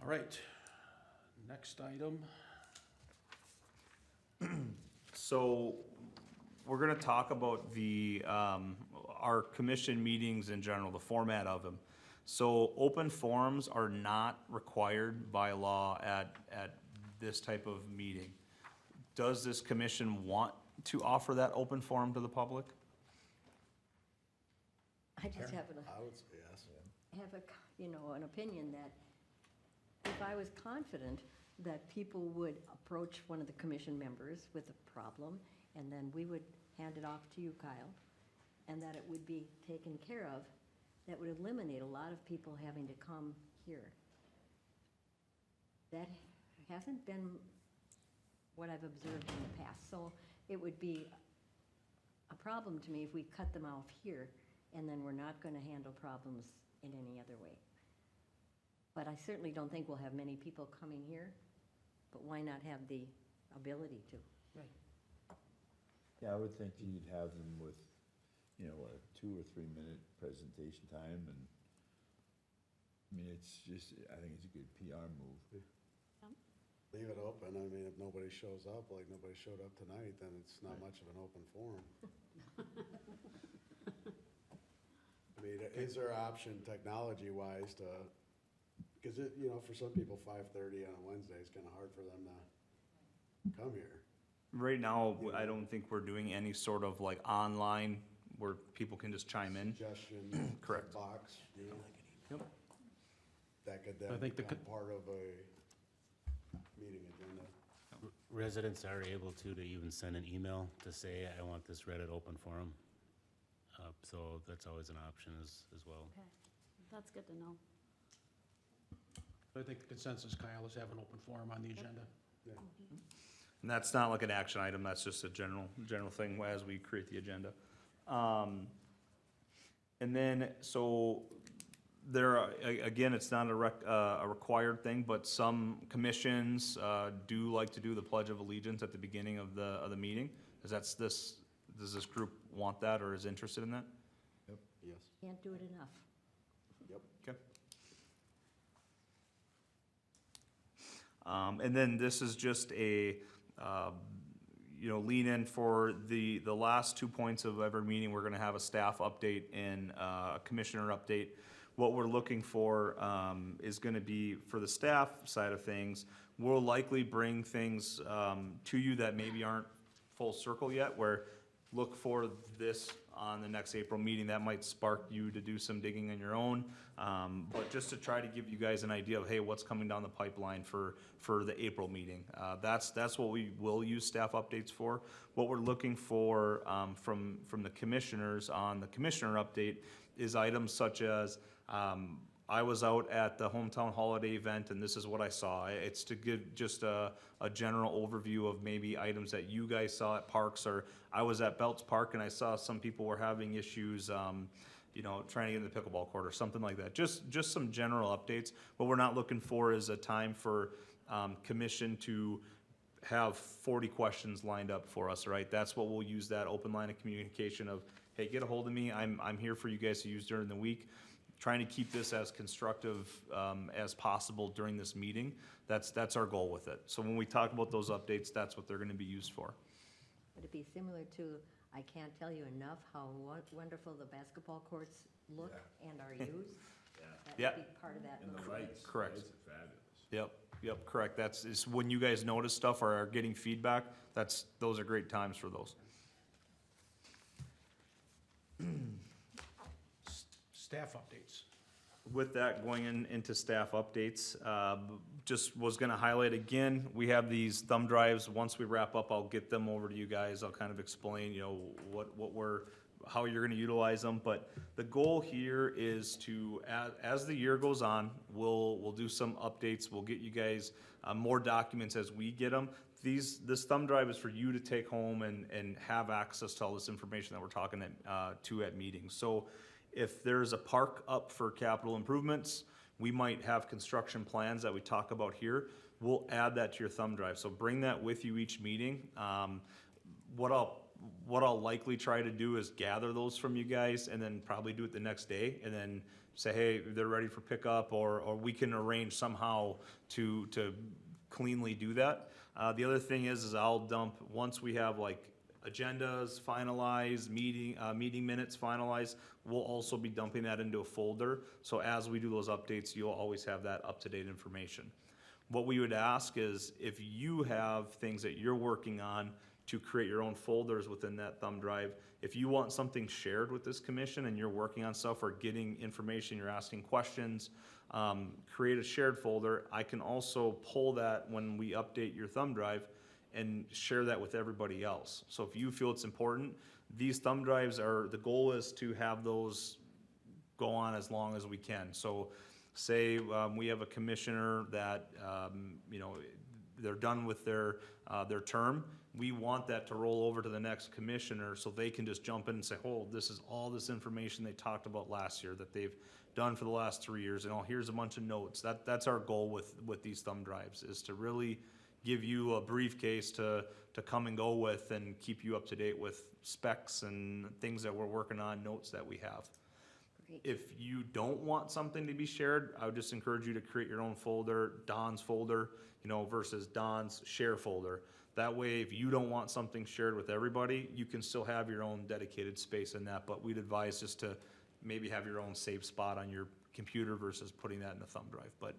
All right, next item. So, we're gonna talk about the, our commission meetings in general, the format of them. So, open forums are not required by law at this type of meeting. Does this commission want to offer that open forum to the public? I just have I would say yes. an opinion that if I was confident that people would approach one of the commission members with a problem, and then we would hand it off to you, Kyle, and that it would be taken care of, that would eliminate a lot of people having to come here. That hasn't been what I've observed in the past, so it would be a problem to me if we cut them off here, and then we're not gonna handle problems in any other way. But I certainly don't think we'll have many people coming here, but why not have the ability to? Yeah, I would think you'd have them with, a 2 or 3 minute presentation time, and, I mean, it's just, I think it's a good PR move. Leave it open. I mean, if nobody shows up, like nobody showed up tonight, then it's not much of an open forum. I mean, is there an option technology-wise to, because for some people, 5:30 on a Wednesday is kind of hard for them to come here. Right now, I don't think we're doing any sort of like online where people can just chime in. Suggestion. Correct. Box. Yep. That could I then think become part of a meeting agenda. Residents are able to even send an email to say, I want this read at open forum. So that's always an option as well. Okay, that's good to know. I think the consensus, Kyle, is have an open forum on the agenda. And that's not like an action item, that's just a general thing as we create the agenda. And then, so again, it's not a required thing, but some commissions do like to do the Pledge of Allegiance at the beginning of the meeting. Does this group want that or is interested in that? Yep. Yes. Can't do it enough. Yep. Okay. And then this is just lean in for the last 2 points of every meeting. We're gonna have a staff update and a commissioner update. What we're looking for is gonna be, for the staff side of things, we'll likely bring things to you that maybe aren't full circle yet, where look for this on the next April meeting. That might spark you to do some digging on your own, but just to try to give you guys an idea of, hey, what's coming down the pipeline for the April meeting. That's what we will use staff updates for. What we're looking for from the commissioners on the commissioner update is items such as, I was out at the hometown holiday event and this is what I saw. It's to give just a general overview of maybe items that you guys saw at parks, or I was at Belts Park and I saw some people were having issues, trying to get in the pickleball court or something like that. Just some general updates. What we're not looking for is a time for commission to have 40 questions lined up for us, right? That's what we'll use, that open line of communication of, hey, get a hold of me. I'm here for you guys to use during the week. Trying to keep this as constructive as possible during this meeting. That's our goal with it. So when we talk about those updates, that's what they're gonna be used for. Would it be similar to, I can't tell you enough how wonderful the basketball courts look and are used? Yeah. That would be part of that. And the little- lights. Correct. Lights are fabulous. Yep, correct. Is when you guys notice stuff or are getting feedback, those are great times for those. Staff updates. With that, going into staff updates, just was gonna highlight again, we have these thumb drives. Once we wrap up, I'll get them over to you guys. I'll kind of explain, how you're gonna utilize them. But the goal here is to, as the year goes on, we'll do some updates. We'll get you guys more documents as we get them. This thumb drive is for you to take home and have access to all this information that we're talking at meetings. So if there's a park up for capital improvements, we might have construction plans that we talk about here. We'll add that to your thumb drive. So bring that with you each meeting. What I'll likely try to do is gather those from you guys and then probably do it the next day and then say, hey, they're ready for pickup, or we can arrange somehow to cleanly do that. The other thing is I'll dump, once we have like agendas finalized, meeting minutes finalized, we'll also be dumping that into a folder. So as we do those updates, you'll always have that up-to-date information. What we would ask is if you have things that you're working on to create your own folders within that thumb drive, if you want something shared with this commission and you're working on stuff or getting information, you're asking questions, create a shared folder. I can also pull that when we update your thumb drive and share that with everybody else. So if you feel it's important, these thumb drives the goal is to have those go on as long as we can. So say we have a commissioner that, they're done with their term, we want that to roll over to the next commissioner so they can just jump in and say, oh, this is all this information they talked about last year that they've done for the last 3 years, and here's a bunch of notes. That's our goal with these thumb drives, is to really give you a briefcase to come and go with and keep you up to date with specs and things that we're working on, notes that we have. Great. If you don't want something to be shared, I would just encourage you to create your own folder, Don's folder, versus Don's share folder. That way, if you don't want something shared with everybody, you can still have your own dedicated space in that, but we'd advise just to maybe have your own safe spot on your computer versus putting that in a thumb drive. But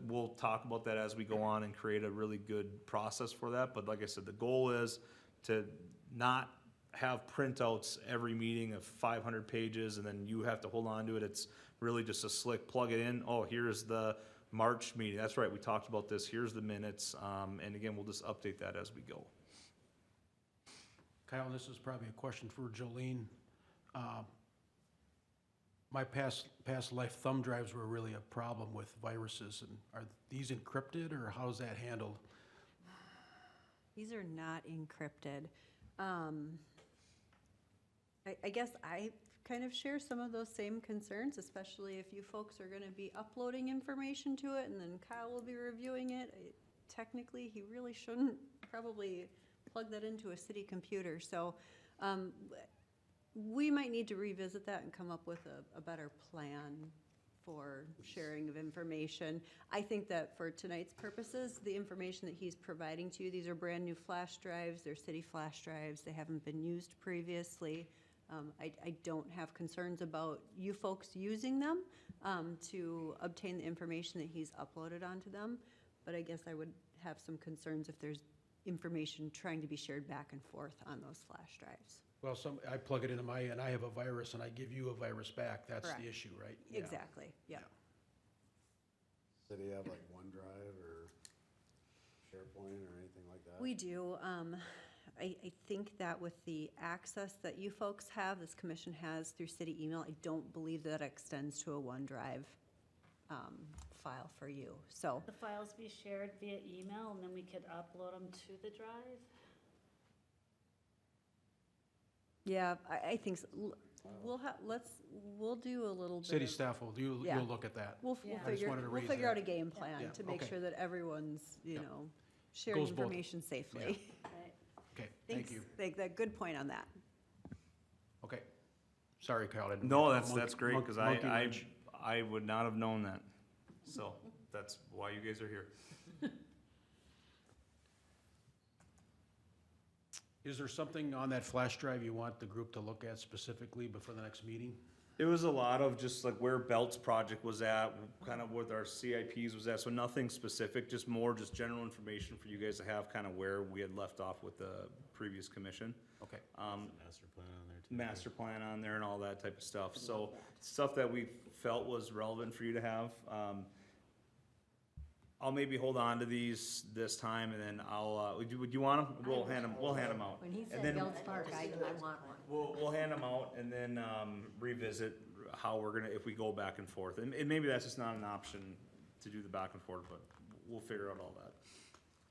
we'll talk about that as we go on and create a really good process for that. But like I said, the goal is to not have printouts every meeting of 500 pages and then you have to hold on to it. It's really just a slick plug it in. Oh, here's the March meeting. That's right, we talked about this. Here's the minutes. And again, we'll just update that as we go. Kyle, this is probably a question for Jolene. My past life thumb drives were really a problem with viruses. And are these encrypted, or how's that handled? These are not encrypted. I guess I kind of share some of those same concerns, especially if you folks are going to be uploading information to it and then Kyle will be reviewing it. Technically, he really shouldn't probably plug that into a city computer. So we might need to revisit that and come up with a better plan for sharing of information. I think that for tonight's purposes, the information that he's providing to you, these are brand-new flash drives, they're city flash drives, they haven't been used previously. I don't have concerns about you folks using them to obtain the information that he's uploaded onto them, but I guess I would have some concerns if there's information trying to be shared back and forth on those flash drives. Well, I plug it into my, and I have a virus, and I give you a virus back. That's Correct. the issue, right? Yeah. Exactly, yeah. So do you have like OneDrive or SharePoint or anything like that? We do. I think that with the access that you folks have, this commission has through city email, I don't believe that extends to a OneDrive file for you. So The files be shared via email, and then we could upload them to the drive? yeah, I think we'll have, we'll do a little bit. City of- staff will, you'll Yeah. look at that. We'll Yeah. I just wanted to we'll raise figure that. out a game plan Yeah, to make okay. sure that everyone's, you Yeah. know, sharing Goes both- information safely. Right. Okay, Thanks. thank you. That good point on that. Okay. Sorry, Kyle. I didn't No, mean to that's great, monkey because wrench. I would not have known that. So that's why you guys are here. Is there something on that flash drive you want the group to look at specifically before the next meeting? It was a lot of just like where Belt's project was at, kind of what our CIPs was at, so nothing specific, just more just general information for you guys to have, kind of where we had left off with the previous commission. Okay. Master plan on there too. Master plan on there and all that type of stuff, so stuff that we felt was relevant for you to have. I'll maybe hold on to these this time, and then I'll, would you want them? We'll hand them out. When he And said then- Belts Park, I want one. We'll hand them out and then, revisit how we're gonna, if we go back and forth. And maybe that's just not an option to do the back and forth, but we'll figure out all that.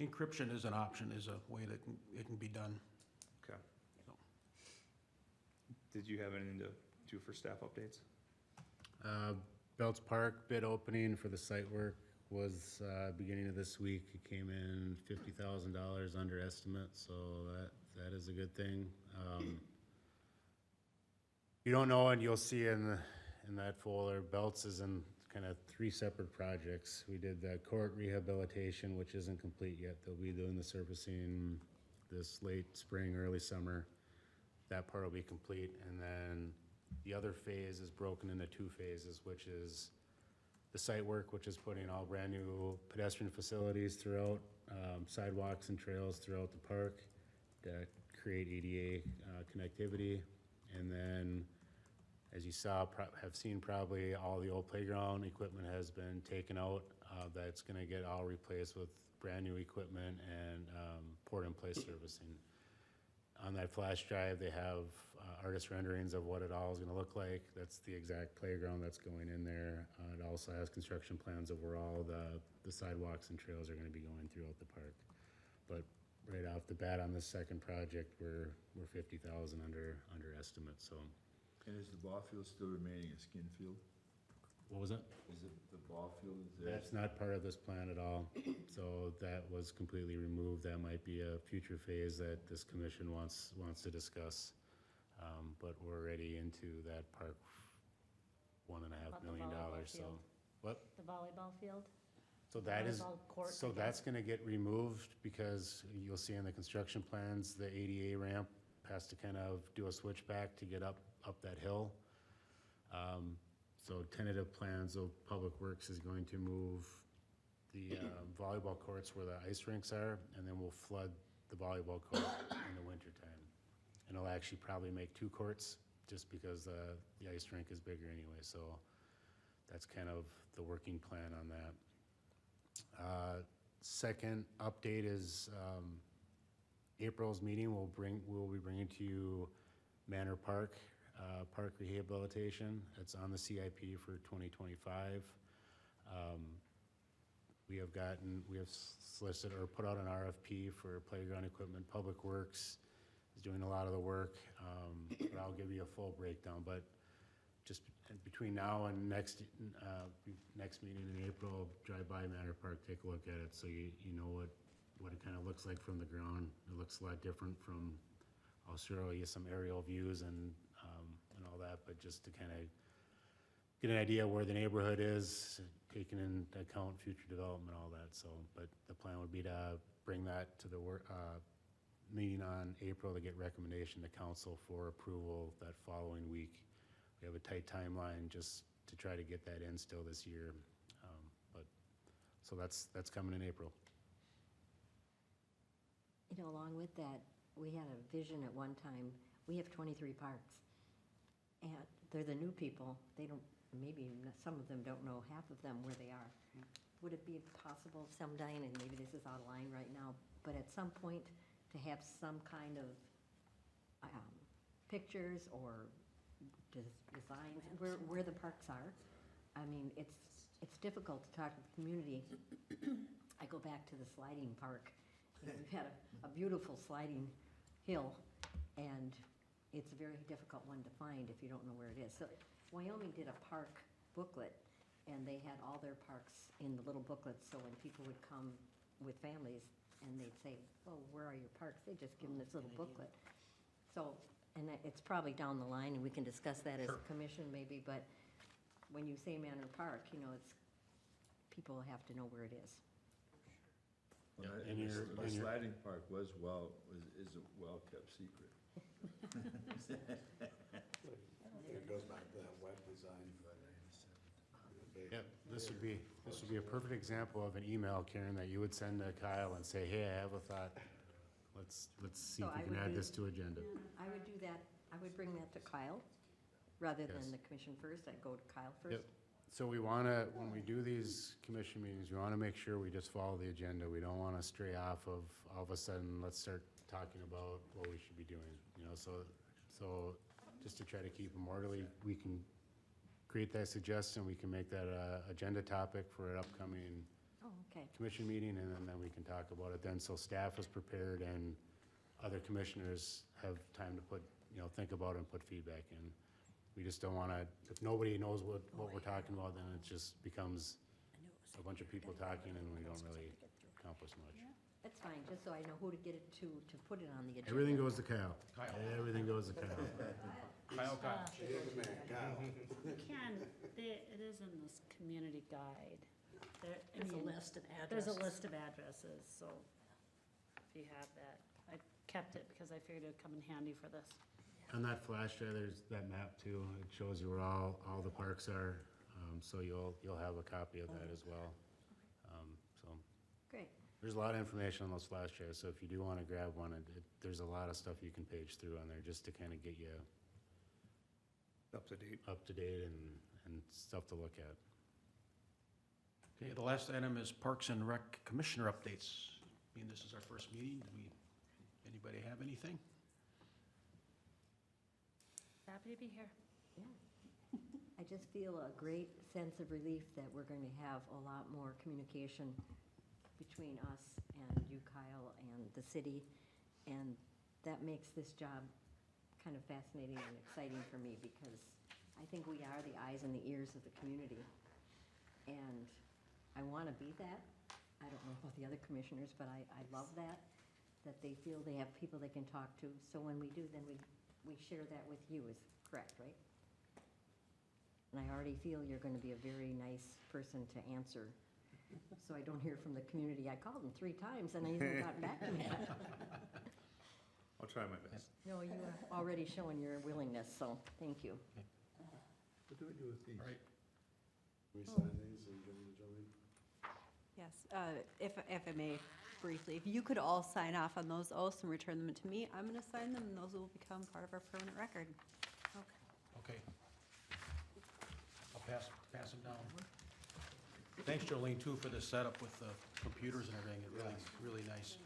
Encryption is an option, is a way that it can be done. Okay. So. Did you have anything to do for staff updates? Belts Park bid opening for the site work was beginning of this week. It came in $50,000 under estimate, so that is a good thing. You don't know, and you'll see in that folder, Belts is in kind of 3 separate projects. We did the court rehabilitation, which isn't complete yet. They'll be doing the surfacing this late spring, early summer. That part will be complete, and then the other phase is broken into 2 phases, which is the site work, which is putting all brand-new pedestrian facilities throughout, sidewalks and trails throughout the park to create ADA connectivity. And then, as you saw, have seen probably, all the old playground equipment has been taken out. That's gonna get all replaced with brand-new equipment and port-in-place servicing. On that flash drive, they have artist renderings of what it all is gonna look like. That's the exact playground that's going in there. It also has construction plans of where all the sidewalks and trails are gonna be going throughout the park. But right off the bat on this second project, we're 50,000 under estimate, so. And is the ball field still remaining a skin field? What was it? Is it the ball field is there? That's not part of this plan at all, so that was completely removed. That might be a future phase that this commission wants to discuss. But we're already into that park, $1.5 About the million, volleyball so. field. What? The volleyball field? So that is, Volleyball court, so I that's guess. gonna get removed because you'll see in the construction plans, the ADA ramp has to kind of do a switchback to get up that hill. So tentative plans of Public Works is going to move the volleyball courts where the ice rinks are, and then we'll flood the volleyball court in the wintertime. And it'll actually probably make 2 courts, just because the ice rink is bigger anyway, so that's kind of the working plan on that. Second update is April's meeting, we'll be bringing to you Manor Park, park rehabilitation. It's on the CIP for 2025. We have solicited or put out an RFP for playground equipment. Public Works is doing a lot of the work, but I'll give you a full breakdown. But just between now and next meeting in April, drive by Manor Park, take a look at it, so you know what it kind of looks like from the ground. It looks a lot different from, I'll show you some aerial views and all that, but just to kind of get an idea where the neighborhood is, taking into account future development, all that, so, but the plan would be to bring that to the meeting on April to get recommendation to council for approval that following week. We have a tight timeline just to try to get that in still this year, but, so that's coming in April. You know, along with that, we had a vision at one time. We have 23 parks, and they're the new people. They don't, maybe some of them don't know half of them where they are. Would it be possible someday, and maybe this is out of line right now, but at some point to have some kind of pictures or designs where the parks are? I mean, it's difficult to talk to the community. I go back to the sliding park. You know, we've had a beautiful sliding hill, and it's a very difficult one to find if you don't know where it is. So Wyoming did a park booklet, and they had all their parks in the little booklets, so when people would come with families and they'd say, oh, where are your parks? They just give them this little booklet. So, and it's probably down the line, and we can discuss that as a commission maybe, but when you say Manor Park, you know, it's, people have to know where it is. Well, And the sliding park is a well-kept secret. It goes back to that web design. Yep, this would be a perfect example of an email, Karen, that you would send to Kyle and say, hey, I have a thought. Let's see So if we I can would add do- this to agenda. I would do that, I would bring that to Kyle, rather Yes. than the commission first. I'd go to Kyle first. Yep. So we wanna, when we do these commission meetings, we wanna make sure we just follow the agenda. We don't wanna stray off of, all of a sudden, let's start talking about what we should be doing, you know, so just to try to keep them orderly, we can create that suggestion, we can make that a agenda topic for an upcoming Oh, okay. commission meeting, and then we can talk about it then, so staff is prepared and other commissioners have time to put, you know, think about it and put feedback in. We just don't wanna, if nobody knows what we're talking about, then it just becomes a bunch of people talking and we don't really accomplish much. That's fine, just so I know who to get it to put it on the agenda. Everything goes to Kyle. Kyle. Everything goes to Kyle. Kyle. Ken, it is in this community guide. There's a list of There's a addresses. list of addresses, so if you have that. I kept it because I figured it would come in handy for this. On that flash drive, there's that map too. It shows you where all the parks are, so you'll have a copy of that as well. So Great. there's a lot of information on those flash drives, so if you do wanna grab one, there's a lot of stuff you can page through on there just to kinda get you Up to date. and stuff to look at. Okay, the last item is Parks and Rec Commissioner updates. Being this is our first meeting, anybody have anything? Happy to be here. Yeah. I just feel a great sense of relief that we're going to have a lot more communication between us and you, Kyle, and the city. And that makes this job kind of fascinating and exciting for me because I think we are the eyes and the ears of the community. And I want to be that. I don't know about the other commissioners, but I love that they feel they have people they can talk to. So when we do, then we share that with you, is correct, right? And I already feel you're going to be a very nice person to answer, so I don't hear from the community. I called them 3 times and I haven't gotten back to me yet. I'll try my best. No, you are already showing your willingness, so thank you. What do we do with these? All right. We sign these and give them to Jolene? Yes, if I may briefly, if you could all sign off on those oaths and return them to me, I'm going to sign them, and those will become part of our permanent record. Okay. I'll pass them down. Thanks, Jolene, too, for the setup with the computers and everything. It's really nice.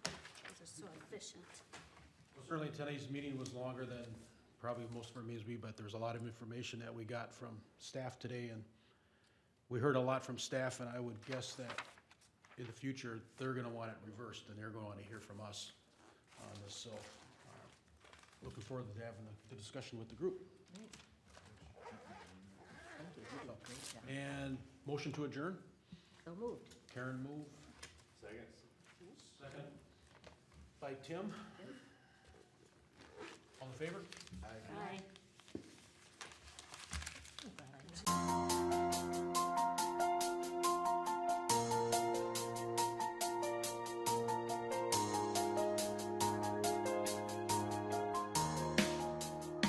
Those are so efficient. Certainly today's meeting was longer than probably most of our meetings be, but there's a lot of information that we got from staff today, and we heard a lot from staff, and I would guess that in the future, they're gonna want it reversed, and they're gonna want to hear from us on this, so looking forward to having the discussion with the group. Great. Thank you. You did a great job. And motion to adjourn? So moved. Karen move. Second. Second. By Tim. All in favor? Aye. Okay. Yes.